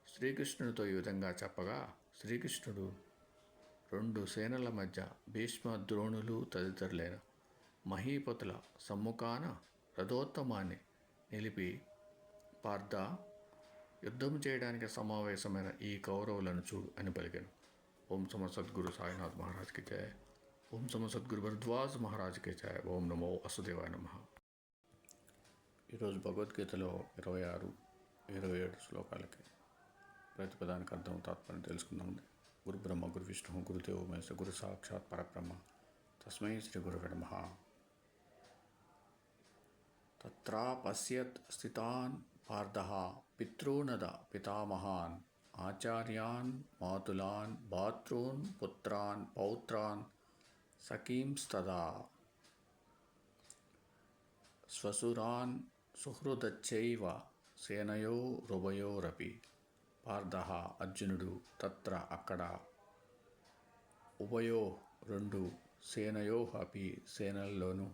శ్రీకృష్ణుడితో ఈ విధంగా చెప్పగా శ్రీకృష్ణుడు రెండు సేనల మధ్య భీష్మ ద్రోణులు తదితరులైన మహీపతుల సమ్ముఖాన రథోత్తమాన్ని నిలిపి పార్థ యుద్ధం చేయడానికి సమావేశమైన ఈ కౌరవులను చూడు అని పలికెను. ఓం సమ సద్గురు సాయినాథ్ మహారాజ్కి జయ. ఓం సమ సద్గురు భరద్వాజ్ మహారాజ్కి జయ. ఓం నమో వసుదేవాయ నమః. ఈరోజు భగవద్గీతలో 26-27 శ్లోకాలకి ప్రతిపదానికి అర్థం తాత్పర్యం తెలుసుకుందామండి. గురు బ్రహ్మ గురు విష్ణు గురుదేవో మహేశ్వర గురు సాక్షాత్ పరబ్రహ్మ తస్మై శ్రీ గురవే నమః. తత్రా పశ్యత్ స్థితాన్ పార్థః పితॄనద పితామహాన్ ఆచార్యాన్ మాతులాన్ భాతॄన్ పుత్రాన్ పౌత్రాన్ సఖీంస్తదా శ్వశురాన్ సుహృదచ్చైవ సేనయోరుభయోరపి. పార్థః అర్జునుడు తత్ర అక్కడ ఉభయో రెండు సేనయో అపి సేనల్లోనూ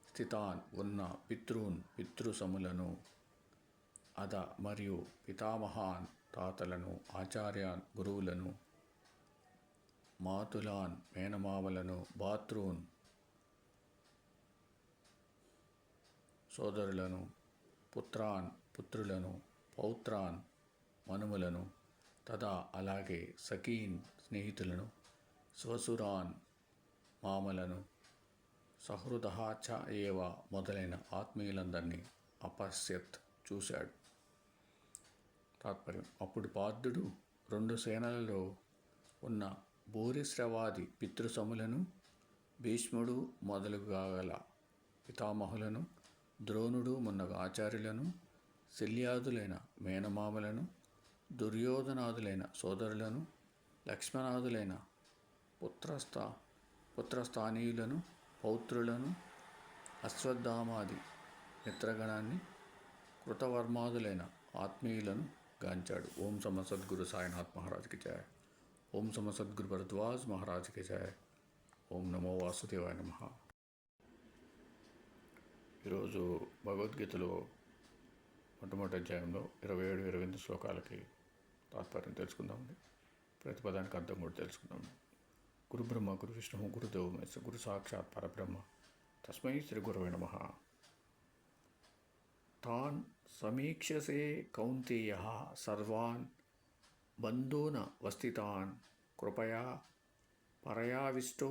స్థితాన్ ఉన్న పితృన్ పితృసములను అద మరియు పితామహాన్ తాతలను ఆచార్యాన్ గురువులను మాతులాన్ మేనమామలను భాతృన్ సోదరులను పుత్రాన్ పుత్రులను పౌత్రాన్ మనుములను తదా అలాగే సఖీన్ స్నేహితులను స్వసురాన్ మామలను సహృద చ ఏవ మొదలైన ఆత్మీయులందరినీ అపశ్యత్ చూశాడు. తాత్పర్యం అప్పుడు పార్థుడు రెండు సేనలలో ఉన్న భూరిశ్రవాది పితృసములను భీష్ముడు మొదలుగా గల పితామహులను ద్రోణుడు మున్నగు ఆచార్యులను శల్యాదులైన మేనమామలను దుర్యోధనాదులైన సోదరులను లక్ష్మణాదులైన పుత్రస్థానీయులను పౌత్రులను అశ్వత్థామాది మిత్రగణాన్ని కృతవర్మాదులైన ఆత్మీయులను గాంచాడు. ఓం సమ సద్గురు సాయినాథ్ మహారాజ్కి జయ. ఓం సమ సద్గురు భరద్వాజ్ మహారాజ్కి జయ. ఓం నమో వాసుదేవాయ నమః. ఈరోజు భగవద్గీతలో మొట్టమొదటి అధ్యాయంలో 27-28 శ్లోకాలకి తాత్పర్యం తెలుసుకుందామండి. ప్రతిపదానికి అర్థం కూడా తెలుసుకుందాం. గురు బ్రహ్మ గురు విష్ణు గురుదేవో మహేశ్వర గురు సాక్షాత్ పరబ్రహ్మ తస్మై శ్రీ గురవే నమః. తాన్ సమీక్షసే కౌంతేయః సర్వాన్ బంధూన్ వస్థితాన్ కృపయా పరయావిష్టో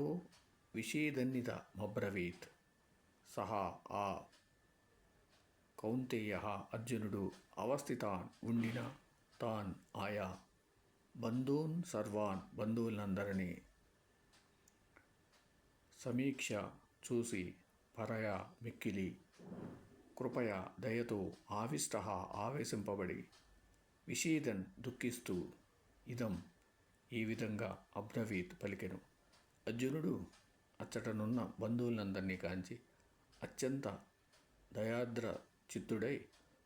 విషీదన్నిదమబ్రవీత్. సహా ఆ కౌంతేయః అర్జునుడు అవస్థితాన్ ఉండిన తాన్ ఆయా బంధూన్ సర్వాన్ బంధువులందరినీ సమీక్ష చూసి పరయ మిక్కిలి కృపయ దయతో ఆవిష్ట ఆవేశింపబడి విషీదన్ దుఃఖిస్తూ ఇదం ఈ విధంగా అబ్రవీత్ పలికెను. అర్జునుడు అచ్చటనున్న బంధువులందరినీ కాంచి అత్యంత దయాద్ర చిత్తుడై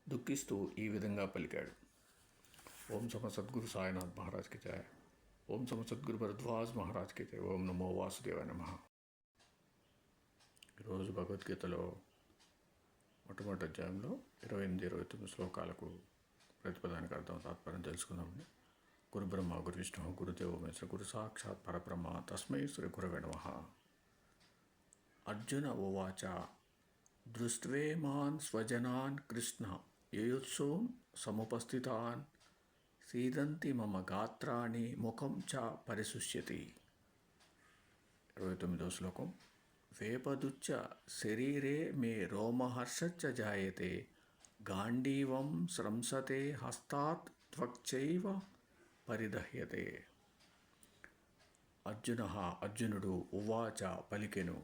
దుఃఖిస్తూ ఈ విధంగా పలికాడు. ఓం సమ సద్గురు సాయినాథ్ మహారాజ్కి జయ. ఓం సమ సద్గురు భరద్వాజ్ మహారాజ్కి జయ. ఓం నమో వాసుదేవాయ నమః. ఈరోజు భగవద్గీతలో మొట్టమొదటి అధ్యాయంలో 28-29 శ్లోకాలకు ప్రతిపదానికి అర్థం తాత్పర్యం తెలుసుకుందామండి. గురుబ్రహ్మ గురువిష్ణు గురుదేవో మహేశ్వర గురు సాక్షాత్ పరబ్రహ్మ తస్మై శ్రీ గురవే నమః. అర్జున ఉవాచ దృష్ట్వేమాన్ స్వజనాన్ కృష్ణ యయుత్సూన్ సముపస్థితాన్ సీదంతి మమ గాత్రాణి ముఖం చ పరిశుష్యతి. 29వ శ్లోకం. వేపదుచ్చ శరీరే మే రోమహర్షచ్చ జాయతే గాండీవం స్రంసతే హస్తాత్ త్వక్చైవ పరిదహ్యతే. అర్జునుడు ఉవాచ పలికెను.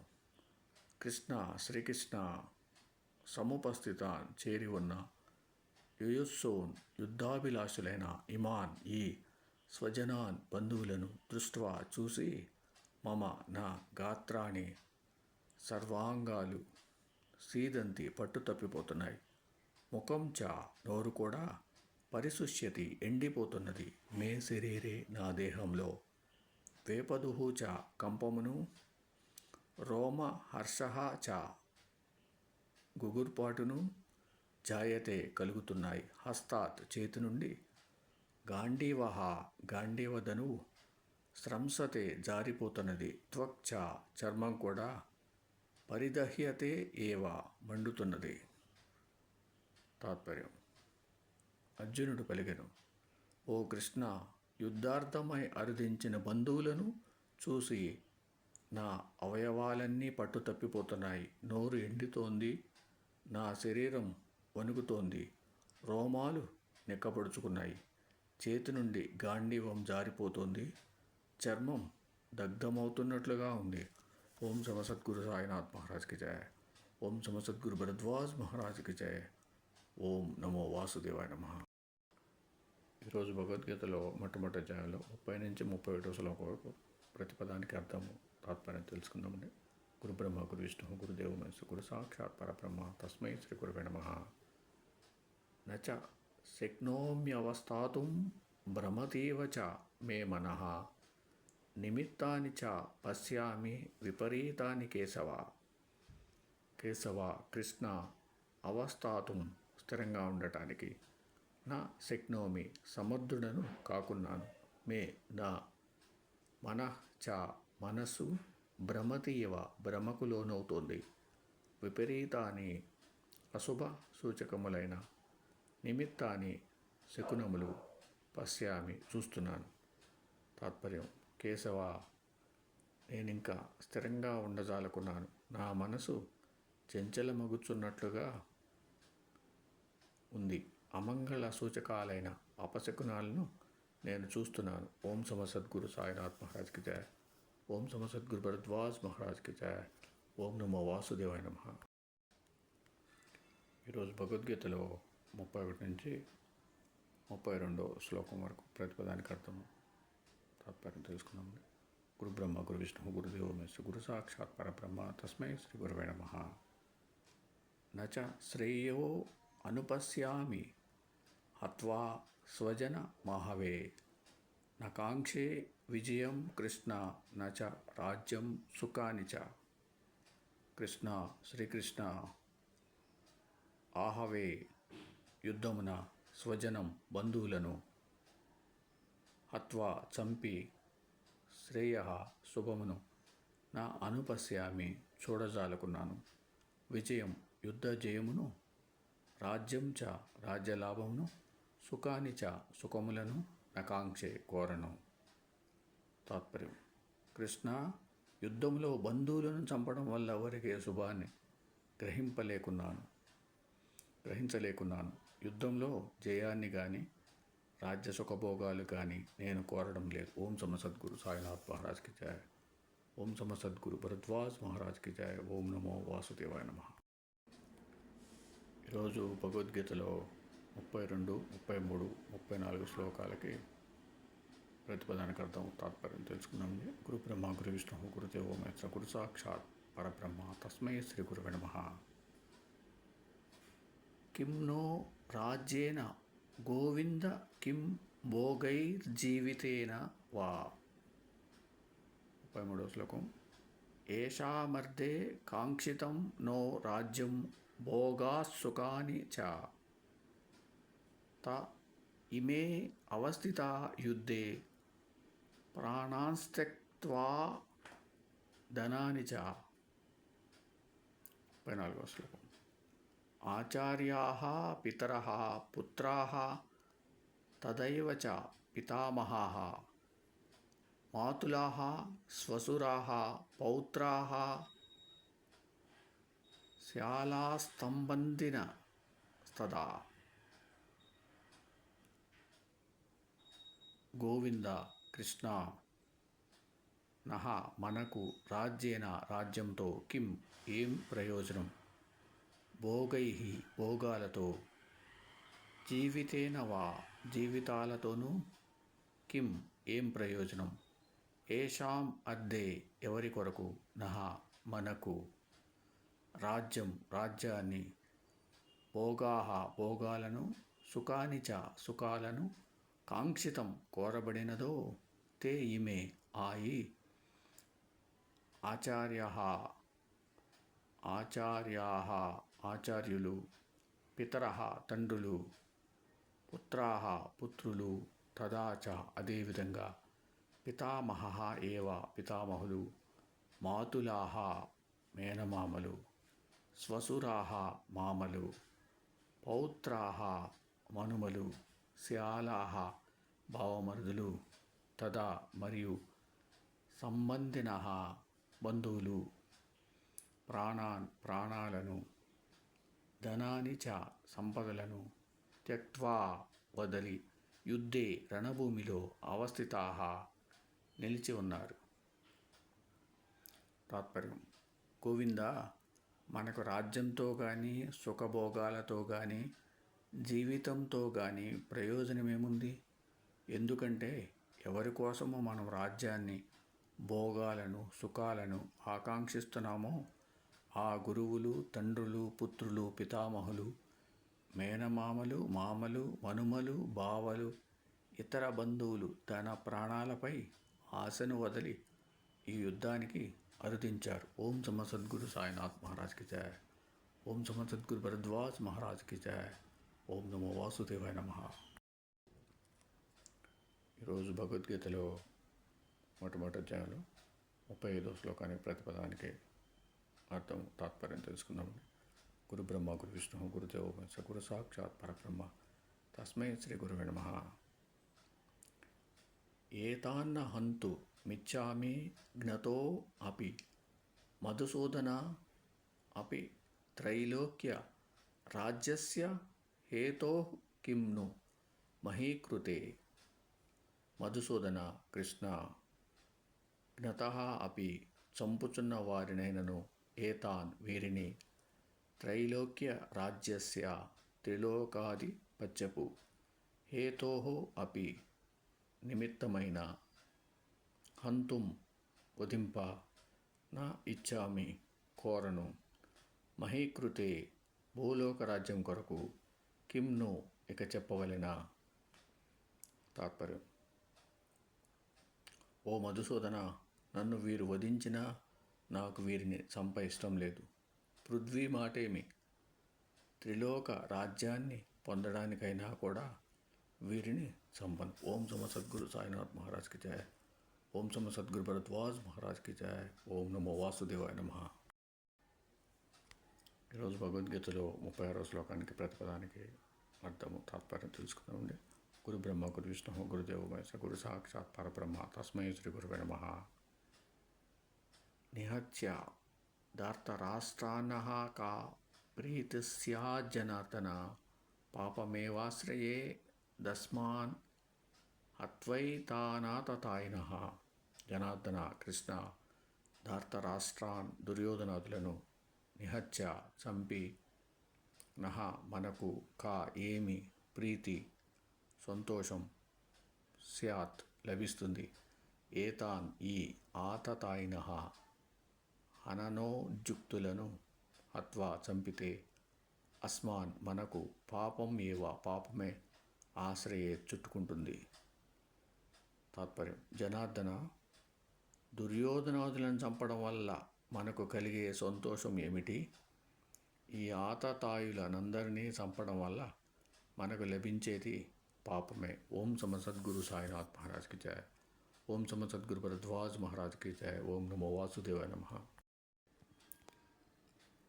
కృష్ణ శ్రీకృష్ణ సముపస్థితాన్ చేరి ఉన్న యుయుత్సూన్ యుద్ధాభిలాషులైన ఇమాన్ ఈ స్వజనాన్ బంధువులను దృష్ట్వా చూసి మమ నా గాత్రాన్ని సర్వాంగాలు సీదంతి పట్టు తప్పిపోతున్నాయి, ముఖం చ నోరు కూడా పరిశుష్యతి ఎండిపోతున్నది, మే శరీరే నా దేహంలో, వేపదుహు చ కంపమును, రోమ హర్షః చ గుగుర్పాటును, జాయతే కలుగుతున్నాయి, హస్తాత్ చేతి నుండి, గాండీవః గాండీవధనువు, స్రంసతే జారిపోతున్నది, త్వక్ చ చర్మం కూడా, పరిదహ్యతే ఏవ మండుతున్నది. తాత్పర్యం. అర్జునుడు పలికెను, ఓ కృష్ణ, యుద్ధార్థమై అరుదించిన బంధువులను చూసి నా అవయవాలన్నీ పట్టు తప్పిపోతున్నాయి, నోరు ఎండుతోంది, నా శరీరం వణుకుతోంది, రోమాలు నిక్కపొడుచుకున్నాయి, చేతి నుండి గాండీవం జారిపోతోంది, చర్మం దగ్ధమవుతున్నట్లుగా ఉంది. ఓం సమ సద్గురు సాయినాథ్ మహారాజ్కి జయ. ఓం సమ సద్గురు భరద్వాజ్ మహారాజ్కి జయ. ఓం నమో వాసుదేవాయ నమః. ఈరోజు భగవద్గీతలో మొట్టమొదటి అధ్యాయంలో 30 నుంచి 31 శ్లోకం వరకు ప్రతిపదానికి అర్థము తాత్పర్యం తెలుసుకుందామండి. గురుబ్రహ్మ గురువిష్ణు గురుదేవో మహేశ్వర గురు సాక్షాత్ పరబ్రహ్మ తస్మై శ్రీ గురవే నమః. నచ శక్నోమ్యవస్థాతుం భ్రమతీవ చ మే మనః నిమిత్తాని చ పశ్యామి విపరీతాని కేశవ. కృష్ణ, అవస్థాతుం స్థిరంగా ఉండటానికి, నా శక్నోమి సమర్థుడను కాకున్నాను, మే నా మనః చ మనస్సు, భ్రమతీవ భ్రమకు లోనవుతోంది, విపరీతాని అశుభ సూచకములైన, నిమిత్తాని శకునములు, పశ్యామి చూస్తున్నాను. తాత్పర్యం. కేశవ, నేనింకా స్థిరంగా ఉండజాలకున్నాను, నా మనసు చంచలమగుచున్నట్లుగా ఉంది, అమంగళ సూచకాలైన అపశకునాలను నేను చూస్తున్నాను. ఓం సమ సద్గురు సాయినాథ్ మహారాజ్కి జయ. ఓం సమ సద్గురు భరద్వాజ్ మహారాజ్కి జయ. ఓం నమో వాసుదేవాయ నమః. ఈరోజు భగవద్గీతలో 31 నుంచి 32 శ్లోకం వరకు ప్రతిపదానికి అర్థము తాత్పర్యం తెలుసుకున్నాము. గురు బ్రహ్మ గురు విష్ణు గురుదేవో మహేశ్వర గురు సాక్షాత్ పరబ్రహ్మ తస్మై శ్రీ గురవే నమః. నచ శ్రేయో అనుపశ్యామి హత్వా స్వజన మహవే, నకాంక్షే విజయం కృష్ణ నచ రాజ్యం సుఖాని చ. కృష్ణ శ్రీకృష్ణ ఆహవే యుద్ధమున స్వజనం బంధువులను, హత్వా చంపి, శ్రేయ శుభమును, నా అనుపశ్యామి చూడజాలకున్నాను, విజయం యుద్ధ జయమును, రాజ్యం చ రాజ్యలాభమును, సుఖాని చ సుఖములను, నకాంక్షే కోరను. తాత్పర్యం. కృష్ణ, యుద్ధంలో బంధువులను చంపడం వల్ల ఎవరికే శుభాన్ని గ్రహించలేకున్నాను. యుద్ధంలో జయాన్ని కానీ రాజ్య సుఖభోగాలు కానీ నేను కోరడం లేదు. ఓం సమ సద్గురు సాయినాథ్ మహారాజ్కి జయ. ఓం సమ సద్గురు భరద్వాజ్ మహారాజ్కి జయ. ఓం నమో వాసుదేవాయ నమః. ఈరోజు భగవద్గీతలో 32, 33, 34 శ్లోకాలకి ప్రతిపదానికి అర్థం తాత్పర్యం తెలుసుకున్నామండి. గురు బ్రహ్మ గురు విష్ణు గురుదేవో మహేశ్వర గురు సాక్షాత్ పరబ్రహ్మ తస్మై శ్రీ గురవే నమః. కిం నో రాజ్యేన గోవింద కిం భోగైర్జీవితేన వా. 33వ శ్లోకం. ఏషామర్దే కాంక్షితం నో రాజ్యం భోగాసుఖాని చ. త ఇమే అవస్థితా యుద్ధే ప్రాణాంస్త్యక్త్వా ధనాని చ. 14వ శ్లోకం. ఆచార్యాః పితరః పుత్రాః తదైవ చ పితామహాః మాతులాః శ్వశురాः పౌత్రాः శ్యాలాస్తంబంధినస్తదా. గోవింద కృష్ణ నః మనకు రాజ్యేన రాజ్యంతో కిం ఏం ప్రయోజనం, భోగైః భోగాలతో, జీవితేన వా జీవితాలతోనూ కిం ఏం ప్రయోజనం, ఏషాం అర్థే ఎవరి కొరకు, నః మనకు, రాజ్యం రాజ్యాన్ని, భోగాః భోగాలను, సుఖాని చ సుఖాలను, కాంక్షితం కోరబడినదో, తే ఇమే ఆయి, ఆచార్యాః ఆచార్యాః ఆచార్యులు, పితరః తండ్రులు, పుత్రాః పుత్రులు, తదా చ అదేవిధంగా, పితామహః ఏవ పితామహులు, మాతులాః మేనమామలు, శ్వశురాః మామలు, పౌత్రాః మనుమలు, శ్యాలాః బావమరుదులు, తదా మరియు, సంబంధినః బంధువులు, ప్రాణాన్ ప్రాణాలను, ధనాని చ సంపదలను, త్యక్త్వా వదలి, యుద్ధే రణభూమిలో, అవస్థితాః నిలిచి ఉన్నారు. తాత్పర్యం. గోవింద మనకు రాజ్యంతో కానీ సుఖభోగాలతో కానీ జీవితంతో కానీ ప్రయోజనమేముంది? ఎందుకంటే ఎవరి కోసమో మనం రాజ్యాన్ని, భోగాలను, సుఖాలను ఆకాంక్షిస్తున్నామో ఆ గురువులు, తండ్రులు, పుత్రులు, పితామహులు, మేనమామలు, మామలు, మనుమలు, బావలు, ఇతర బంధువులు తన ప్రాణాలపై ఆశను వదిలి ఈ యుద్ధానికి అరుదించారు. ఓం సమ సద్గురు సాయినాథ్ మహారాజ్కి జయ. ఓం సమ సద్గురు భరద్వాజ్ మహారాజ్కి జయ. ఓం నమో వాసుదేవాయ నమః. ఈరోజు భగవద్గీతలో మొట్టమొదటి అధ్యాయంలో 35వ శ్లోకానికి ప్రతిపదానికి అర్థం తాత్పర్యం తెలుసుకుందామండి. గురు బ్రహ్మ గురు విష్ణు గురుదేవో మహేశ్వర గురు సాక్షాత్ పరబ్రహ్మ తస్మై శ్రీ గురువే నమః. ఏతాన్న హంతు మిచ్చామి జ్ఞతో అపి మధుసూదన అపి త్రైలోక్య రాజ్యస్య హేతోః కిం ను మహీకృతే. మధుసూదన కృష్ణ, జ్ఞతః అపి చంపుచున్న వారినైనను, ఏతాన్ వీరిని, త్రైలోక్య రాజ్యస్య త్రిలోకాధిపత్యపు, హేతోః అపి నిమిత్తమైన, హంతుం వధింప, నా ఇచ్చామి కోరను, మహీకృతే భూలోక రాజ్యం కొరకు, కిం ను ఇక చెప్పవలెనా. తాత్పర్యం. ఓ మధుసూదన, నన్ను వీరు వధించినా నాకు వీరిని చంప ఇష్టం లేదు. పృథ్వీ మాటేమి, త్రిలోక రాజ్యాన్ని పొందడానికైనా కూడా వీరిని చంపను. ఓం సమ సద్గురు సాయినాథ్ మహారాజ్కి జయ. ఓం సమ సద్గురు భరద్వాజ్ మహారాజ్కి జయ. ఓం నమో వాసుదేవాయ నమః. ఈరోజు భగవద్గీతలో 36వ శ్లోకానికి ప్రతిపదానికి అర్థము తాత్పర్యం తెలుసుకుందామండి. గురు బ్రహ్మ గురు విష్ణు గురుదేవో మహేశ్వర గురు సాక్షాత్ పరబ్రహ్మ తస్మై శ్రీ గురువే నమః. నిహత్య ధార్తరాష్ట్రాన్నః కా ప్రీతిః స్యాద్ జనార్దన, పాపమేవాశ్రయే దస్మాన్ హత్వైతానాతతాయినః. జనార్దన కృష్ణ, ధార్తరాష్ట్రాన్ దుర్యోధనాదులను, నిహత్య చంపి, నః మనకు, కా ఏమి, ప్రీతి సంతోషం, స్యాత్ లభిస్తుంది, ఏతాన్ ఈ, ఆతతాయినః హననోద్యుక్తులను, హత్వా చంపితే, అస్మాన్ మనకు, పాపం ఏవ పాపమే, ఆశ్రయే చుట్టుకుంటుంది. తాత్పర్యం. జనార్దన, దుర్యోధనాదులను చంపడం వల్ల మనకు కలిగే సంతోషం ఏమిటి? ఈ ఆతతాయులనందరినీ చంపడం వల్ల మనకు లభించేది పాపమే. ఓం సమ సద్గురు సాయినాథ్ మహారాజ్కి జయ. ఓం సమ సద్గురు భరద్వాజ్ మహారాజ్కి జయ. ఓం నమో వాసుదేవాయ నమః.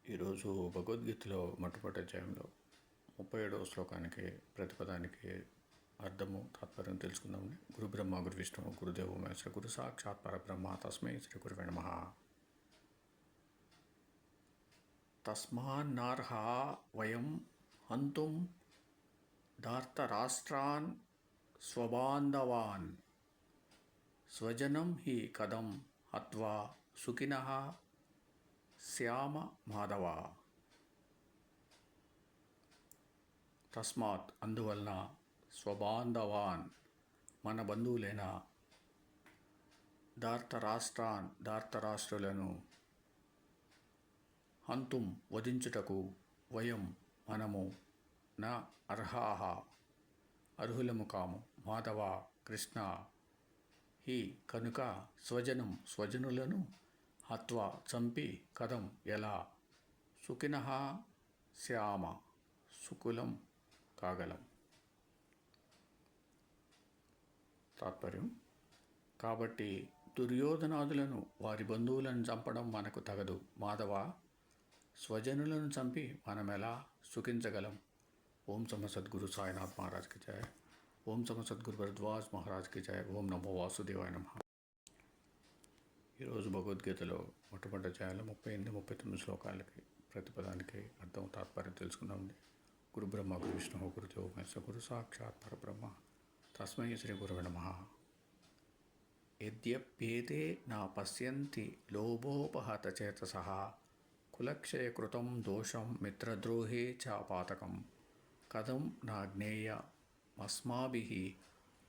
ఈరోజు భగవద్గీతలో మొట్టమొదటి అధ్యాయంలో 37వ శ్లోకానికి ప్రతిపదానికి అర్థము తాత్పర్యం తెలుసుకుందామండి. గురు బ్రహ్మ గురు విష్ణు గురుదేవో మహేశ్వర గురు సాక్షాత్ పరబ్రహ్మ తస్మై శ్రీ గురువే నమః. తస్మాన్నార్హా వయం హంతుం ధార్తరాష్ట్రాన్ స్వబాంధవాన్ స్వజనం హి కథం హత్వా సుఖినః శ్యామ మాధవ. తస్మాత్ అందువలన స్వబాంధవాన్ మన బంధువులైన ధార్తరాష్ట్రులను హంతుం వధించుటకు వయం మనము నా అర్హాహ అర్హులము కాము మాధవ కృష్ణ హి కనుక స్వజనులను హత్వా చంపి కథం ఎలా సుఖినః శ్యామ సుకులం కాగలం. తాత్పర్యం: కాబట్టి దుర్యోధనాదులను వారి బంధువులను చంపడం మనకు తగదు మాధవ. స్వజనులను చంపి మనమెలా సుఖించగలం. ఓం సమ సద్గురు సాయినాథ్ మహారాజ్కి జయ. ఓం సమ సద్గురు భరద్వాజ్ మహారాజ్కి జయ. ఓం నమో వాసుదేవాయ నమః. ఈరోజు భగవద్గీతలో మొట్టమొదటి అధ్యాయంలో 38-39 శ్లోకాలకి ప్రతిపదానికి అర్థం తాత్పర్యం తెలుసుకుందామండి. గురు బ్రహ్మ గురు విష్ణు గురుదేవో మహేశ్వర గురు సాక్షాత్ పరబ్రహ్మ తస్మై శ్రీ గురువే నమః. యద్యప్యేతే నా పశ్యంతి లోభోపహత చేతసః కులక్షయకృతం దోషం మిత్రద్రోహే చ పాతకం కథం నా జ్ఞేయమస్మాభిః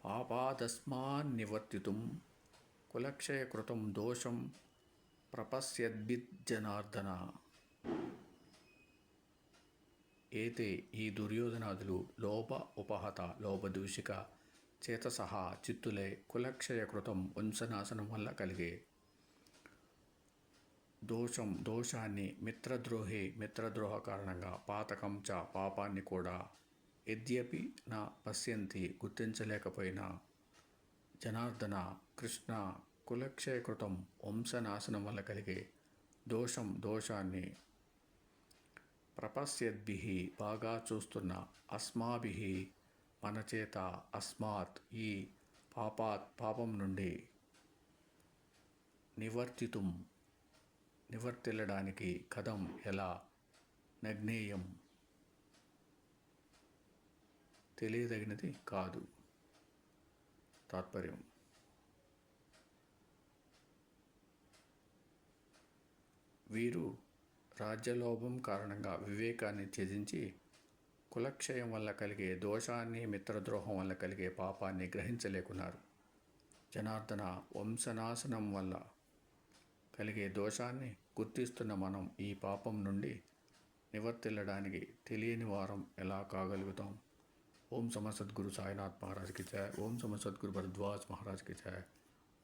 పాపాదస్మాన్నివర్తితుం కులక్షయకృతం దోషం ప్రపశ్యద్భిర్జనార్దన. ఏతే ఈ దుర్యోధనాదులు లోభదూషిక చేతసః చిత్తులై కులక్షయకృతం వంశనాశనం వల్ల కలిగే దోషాన్ని మిత్రద్రోహ కారణంగా పాతకం చ పాపాన్ని కూడా యద్యపి నా పశ్యంతి గుర్తించలేకపోయినా జనార్దన కృష్ణ కులక్షయకృతం వంశనాశనం వల్ల కలిగే దోషాన్ని ప్రపశ్యద్భిః బాగా చూస్తున్న అస్మాభిః మన చేత అస్మాత్ ఈ పాపం నుండి నివర్తిల్లడానికి కథం ఎలా నజ్ఞేయం తెలియదగినది కాదు. తాత్పర్యం: వీరు రాజ్యలోభం కారణంగా వివేకాన్ని త్యజించి కులక్షయం వల్ల కలిగే దోషాన్ని మిత్రద్రోహం వల్ల కలిగే పాపాన్ని గ్రహించలేకున్నారు. జనార్దన వంశనాశనం వల్ల కలిగే దోషాన్ని గుర్తిస్తున్న మనం ఈ పాపం నుండి నివర్తిల్లడానికి తెలియని వారం ఎలా కాగలుగుతాం. ఓం సమ సద్గురు సాయినాథ్ మహారాజ్కి జయ. ఓం సమ సద్గురు భరద్వాజ్ మహారాజ్కి జయ.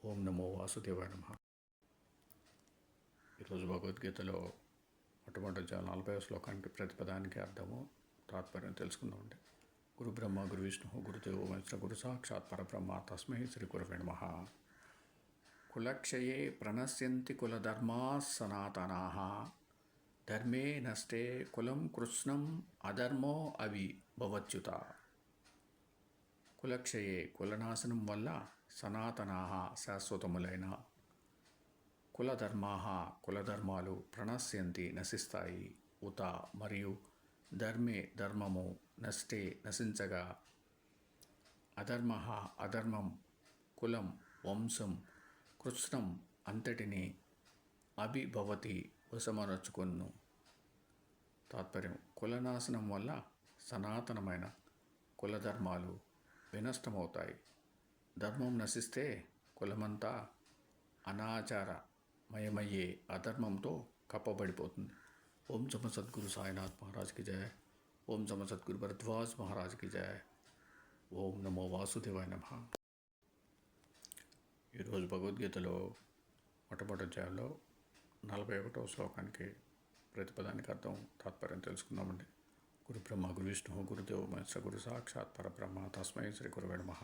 ఓం నమో వాసుదేవాయ నమః. ఈరోజు భగవద్గీతలో మొట్టమొదటి 40వ శ్లోకానికి ప్రతిపదానికి అర్థము తాత్పర్యం తెలుసుకుందామండి. గురు బ్రహ్మ గురు విష్ణు గురుదేవో మహేశ్వర గురు సాక్షాత్ పరబ్రహ్మ తస్మై శ్రీ గురువే నమః. కులక్షయే ప్రణశ్యంతి కులధర్మాः సనాతనాः ధర్మే నష్టే కులం కృష్ణం అధర్మో అవిభవత్యుత. కులక్షయే కులనాశనం వల్ల సనాతనాः శాశ్వతములైన కులధర్మాలు ప్రణశ్యంతి నశిస్తాయి. ఉత మరియు ధర్మే ధర్మము నష్టే నశించగా అధర్మం కులం వంశం కృష్ణం అంతటిని అభిభవతి వశమనర్చుకొను. తాత్పర్యం: కులనాశనం వల్ల సనాతనమైన కులధర్మాలు వినష్టమవుతాయి. ధర్మం నశిస్తే కులమంతా అనాచారమయమయ్యే అధర్మంతో కప్పబడిపోతుంది. ఓం సమ సద్గురు సాయినాథ్ మహారాజ్కి జయ. ఓం సమ సద్గురు భరద్వాజ్ మహారాజ్కి జయ. ఓం నమో వాసుదేవాయ నమః. ఈరోజు భగవద్గీతలో మొట్టమొదటి అధ్యాయంలో 41వ శ్లోకానికి ప్రతిపదానికి అర్థం తాత్పర్యం తెలుసుకుందామండి. గురు బ్రహ్మ గురు విష్ణు గురుదేవ మహేశ్వర గురు సాక్షాత్ పరబ్రహ్మ తస్మై శ్రీ గురవే నమః.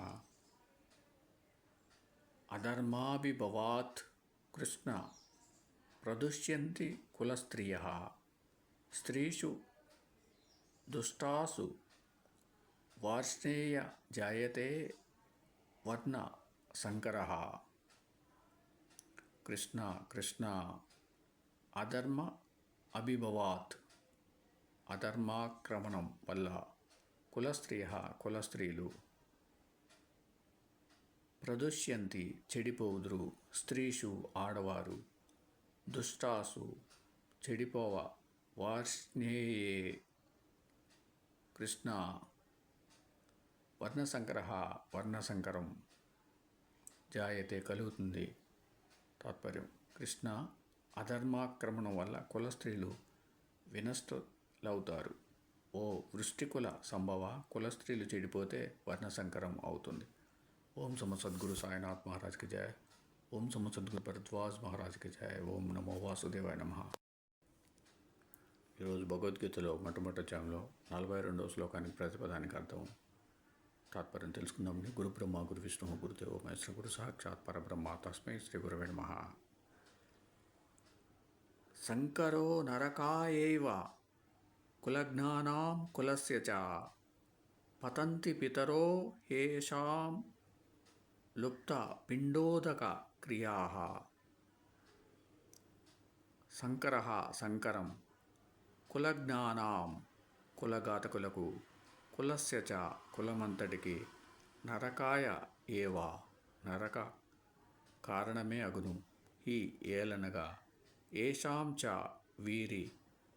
అధర్మాభిభవాత్ కృష్ణ ప్రదుష్యంతి కులస్త్రియః స్త్రీషు దుష్టాసు వార్ష్ణేయ జాయతే వర్ణ సంకరః. కృష్ణ కృష్ణ అధర్మ అభిభవాత్ అధర్మాక్రమణం వల్ల కులస్త్రీలు ప్రదుష్యంతి చెడిపోవుదురు, స్త్రీషు ఆడవారు, దుష్టాసు చెడిపోవ, వార్ష్ణేయే కృష్ణ వర్ణసంకరం జాయతే కలుగుతుంది. తాత్పర్యం: కృష్ణ అధర్మాక్రమణం వల్ల కులస్త్రీలు వినష్టులవుతారు. ఓ వృష్టికుల సంభవ, కులస్త్రీలు చెడిపోతే వర్ణసంకరం అవుతుంది. ఓం సమ సద్గురు సాయినాథ్ మహారాజ్కి జయ. ఓం సమ సద్గురు భరద్వాజ్ మహారాజ్కి జయ. ఓం నమో వాసుదేవాయ నమః. ఈరోజు భగవద్గీతలో మొట్టమొదటి 42వ శ్లోకానికి ప్రతిపదానికి అర్థం తాత్పర్యం తెలుసుకుందామని. గురు బ్రహ్మ గురు విష్ణు గురుదేవ మహేశ్వర గురు సాక్షాత్ పరబ్రహ్మ తస్మై శ్రీ గురవే నమః. సంకరో నరకాయైవ కులజ్ఞానాం కులస్య చ పతంతి పితరో హేషాం లుప్త పిండోదక క్రియాః. సంకరం కులజ్ఞానాం కులఘాతకులకు, కులస్య చ కులమంతటికి, నరకాయ ఏవ నరక కారణమే అగును. హి ఏలనగా, ఏషాం చ వీరి,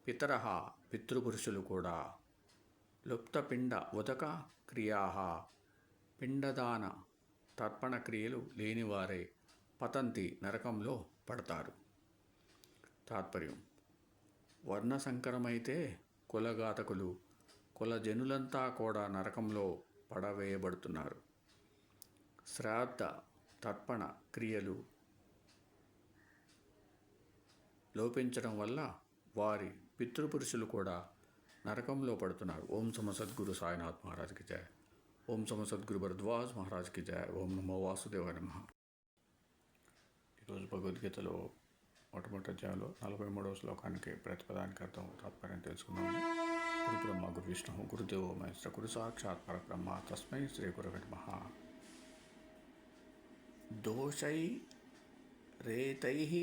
పితరః పితృపురుషులు కూడా, లుప్తపిండ ఉదక క్రియాః పిండదాన తర్పణ క్రియలు లేనివారే పతంతి నరకంలో పడతారు. తాత్పర్యం: వర్ణసంకరమైతే కులఘాతకులు, కులజనులంతా కూడా నరకంలో పడవేయబడుతున్నారు. శ్రాద్ధ తర్పణ క్రియలు లోపించడం వల్ల వారి పితృపురుషులు కూడా నరకంలో పడుతున్నారు. ఓం సమ సద్గురు సాయినాథ్ మహారాజ్కి జయ. ఓం సమ సద్గురు భరద్వాజ్ మహారాజ్కి జయ. ఓం నమో వాసుదేవాయ నమః. ఈరోజు భగవద్గీతలో మొట్టమొదటి అధ్యాయంలో 43వ శ్లోకానికి ప్రతిపదానికి అర్థం తాత్పర్యం తెలుసుకున్నాము. గురు బ్రహ్మ గురు విష్ణు గురుదేవో మహేశ్వర గురు సాక్షాత్ పరబ్రహ్మ తస్మై శ్రీ గురవే నమః. దోషై రేతైః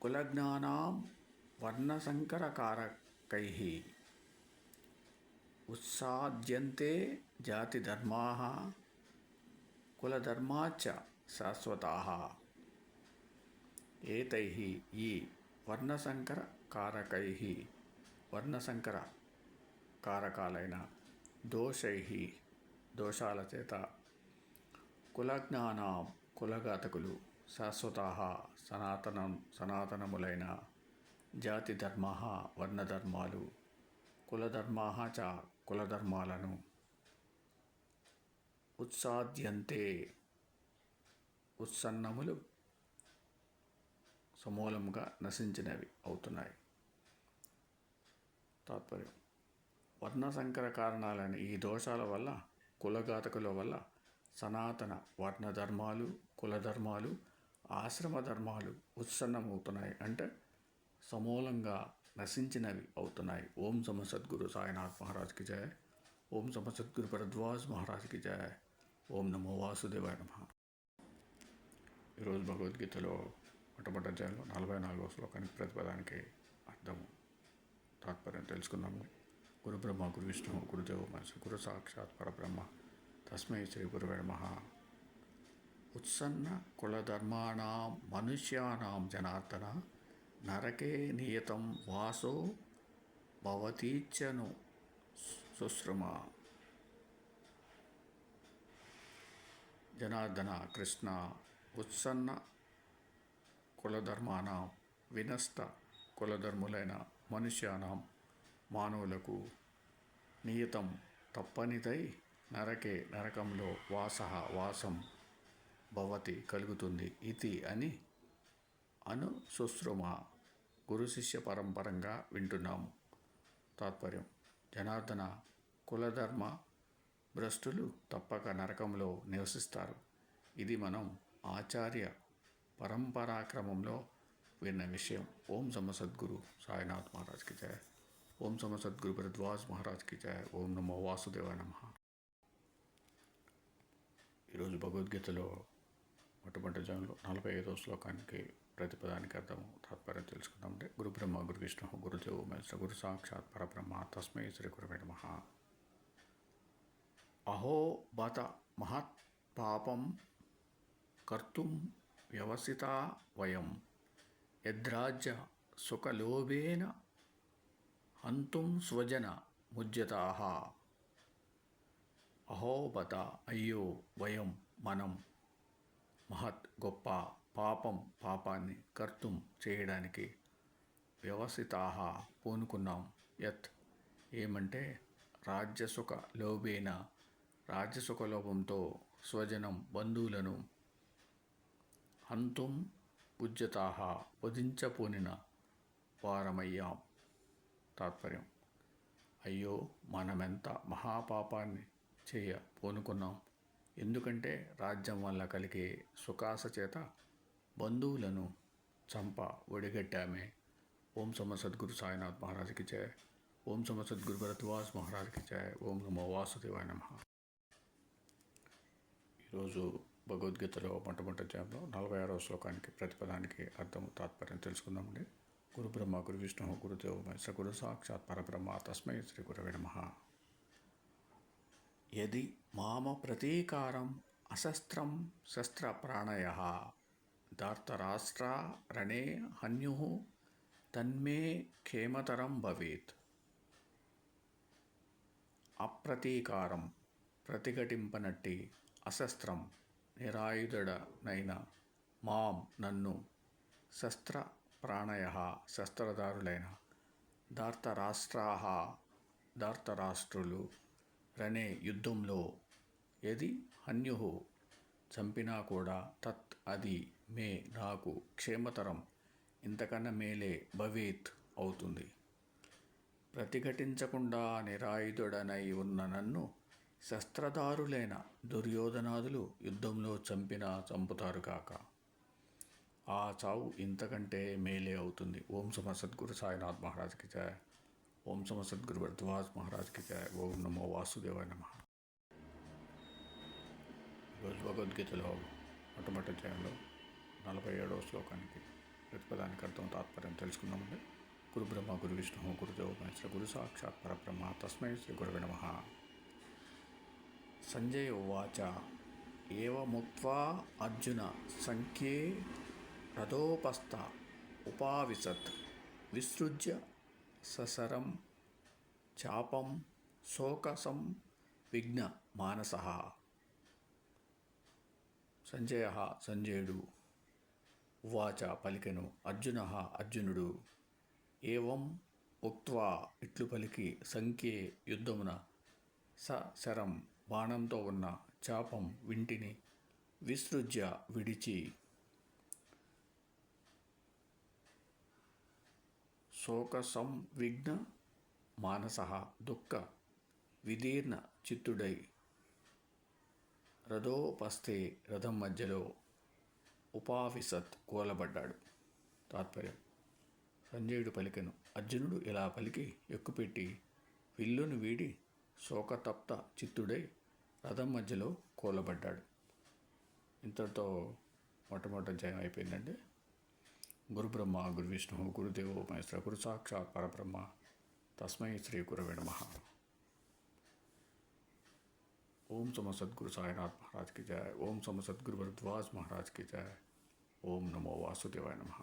కులజ్ఞానాం వర్ణసంకరకారకైః ఉత్సాద్యంతే జాతిధర్మాః కులధర్మాశ్చ శాశ్వతాః. ఏతైః ఈ వర్ణసంకర కారకాలైన దోషైః దోషాల చేత, కులజ్ఞానాం కులఘాతకులు, శాశ్వతాః సనాతనములైన, జాతిధర్మాః వర్ణధర్మాలు, కులధర్మాః చ కులధర్మాలను, ఉత్సాద్యంతే ఉత్సన్నములు సమూలంగా నశించినవి అవుతున్నాయి. తాత్పర్యం: వర్ణసంకర కారణాలైన ఈ దోషాల వల్ల, కులఘాతకుల వల్ల సనాతన వర్ణధర్మాలు, కులధర్మాలు, ఆశ్రమ ధర్మాలు ఉత్సన్నమవుతున్నాయి, అంటే సమూలంగా నశించినవి అవుతున్నాయి. ఓం సమ సద్గురు సాయినాథ్ మహారాజ్కి జయ. ఓం సమ సద్గురు భరద్వాజ్ మహారాజ్కి జయ. ఓం నమో వాసుదేవాయ నమః. ఈరోజు భగవద్గీతలో మొట్టమొదటి అధ్యాయంలో 44వ శ్లోకానికి ప్రతిపదానికి అర్థం తాత్పర్యం తెలుసుకుందాము. గురు బ్రహ్మ గురు విష్ణు గురుదేవ మహేశ్వర గురు సాక్షాత్ పరబ్రహ్మ తస్మై శ్రీ గురవే నమః. ఉత్సన్న కులధర్మాణం మనుష్యానాం జనార్దన నరకే నియతం వాసో భవతీత్యను శుశ్రుమ. జనార్దన కృష్ణ ఉత్సన్న కులధర్మానాం వినష్ట కులధర్ములైన మనుష్యానాం మానవులకు నియతం తప్పనిదై నరకే నరకంలో వాసం భవతి కలుగుతుంది. ఇది అని శుశ్రుమ గురు శిష్య పరంపరంగా వింటున్నాము. తాత్పర్యం: జనార్దన కులధర్మ భ్రష్టులు తప్పక నరకంలో నివసిస్తారు. ఇది మనం ఆచార్య పరంపరాక్రమంలో విన్న విషయం. ఓం సమ సద్గురు సాయినాథ్ మహారాజ్కి జయ. ఓం సమ సద్గురు భరద్వాజ్ మహారాజ్కి జయ. ఓం నమో వాసుదేవాయ నమః. ఈరోజు భగవద్గీతలో మొట్టమొదటి అధ్యాయంలో 45వ శ్లోకానికి ప్రతిపదానికి అర్థం తాత్పర్యం తెలుసుకుందామంటే, గురు బ్రహ్మ గురు విష్ణు గురుదేవో మహేశ్వర గురు సాక్షాత్ పరబ్రహ్మ తస్మై శ్రీ గురవే నమః. అహో బత మహత్ పాపం కర్తుం వ్యవసితా వయం యద్రాజ్య సుఖలోభేన హంతుం స్వజన ముజ్యతాః. అహోబత అయ్యో, వయం మనం, మహత్ గొప్ప, పాపాన్ని కర్తుం చేయడానికి, వ్యవసితాః పూనుకున్నాం, యత్ ఏమంటే, రాజ్యసుఖ లోభేన రాజ్యసుఖ లోభంతో, స్వజనం బంధువులను, హంతుం ఉజ్యతాః వధించపోనిన వారమయ్యాం. తాత్పర్యం: అయ్యో, మనమెంత మహాపాపాన్ని చేయ పూనుకున్నాం. ఎందుకంటే రాజ్యం వల్ల కలిగే సుఖాస చేత బంధువులను చంప ఒడిగట్టామే. ఓం సమ సద్గురు సాయినాథ్ మహారాజ్కి జయ. ఓం సమ సద్గురు భరద్వాజ్ మహారాజ్కి జయ. ఓం నమో వాసుదేవాయ నమః. ఈరోజు భగవద్గీతలో మొట్టమొదటి అధ్యాయంలో 46వ శ్లోకానికి ప్రతిపదానికి అర్థం తాత్పర్యం తెలుసుకుందామండి. గురు బ్రహ్మ గురు విష్ణు గురుదేవో మహేశ్వర గురు సాక్షాత్ పరబ్రహ్మ తస్మై శ్రీ గురవే నమః. యది మామ ప్రతీకారం అశస్త్రం శస్త్రప్రాణయః ధార్తరాష్ట్రా రణే హన్యుః తన్మే క్షేమతరం భవేత్. అప్రతీకారం ప్రతిఘటింపనట్టి, అశస్త్రం నిరాయుధుడనైన, మాం నన్ను, శస్త్ర ప్రాణయః శస్త్రధారులైన, ధార్తరాష్ట్రాః ధార్తరాష్ట్రులు, రణే యుద్ధంలో, యది హన్యుః చంపినా కూడా, తత్ అది, మే నాకు, క్షేమతరం ఇంతకన్నా మేలే, భవేత్ అవుతుంది. ప్రతిఘటించకుండా నిరాయుధుడనై ఉన్న నన్ను శస్త్రధారులైన దుర్యోధనాదులు యుద్ధంలో చంపుతారు కాక, ఆ చావు ఇంతకంటే మేలే అవుతుంది. ఓం సమ సద్గురు సాయినాథ్ మహారాజ్కి జయ. ఓం సమ సద్గురు భరద్వాజ్ మహారాజ్కి జయ. ఓం నమో వాసుదేవాయ నమః. ఈరోజు భగవద్గీతలో మొట్టమొదటి అధ్యాయంలో 47వ శ్లోకానికి ప్రతిపదానికి అర్థం తాత్పర్యం తెలుసుకుందామండి. గురు బ్రహ్మ గురు విష్ణు గురుదేవో మహేశ్వర గురు సాక్షాత్ పరబ్రహ్మ తస్మై శ్రీ గురవే నమః. సంజయ ఉవాచ ఏవముక్త్వా అర్జున సంఖ్యే రథోపస్థ ఉపావిశత్ విసృజ్య ససరం చాపం శోకసం విఘ్న మానసః. సంజయుడు ఉవాచ పలికెను, అర్జునుడు, ఏవం ఉక్త్వా ఇట్లు పలికి, సంఖ్యే యుద్ధమున, శరం బాణంతో ఉన్న, చాపం వింటిని, విసృజ్య విడిచి, శోకసంవిఘ్న మానసః దుఃఖ విదీర్ణ చిత్తుడై, రథోపస్థే రథం మధ్యలో, ఉపావిశత్ కూలబడ్డాడు. తాత్పర్యం: సంజయుడు పలికెను, అర్జునుడు ఇలా పలికి ఎక్కుపెట్టి విల్లును వీడి శోకతప్త చిత్తుడై రథం మధ్యలో కూలబడ్డాడు. ఇంతటితో మొట్టమొదటి అధ్యాయం అయిపోయిందండి. గురు బ్రహ్మ గురు విష్ణు గురుదేవో మహేశ్వర గురు సాక్షాత్ పరబ్రహ్మ తస్మై శ్రీ గురవే నమః. ఓం సమ సద్గురు సాయినాథ్ మహారాజ్కి జయ. ఓం సమ సద్గురు భరద్వాజ్ మహారాజ్కి జయ. ఓం నమో వాసుదేవాయ నమః.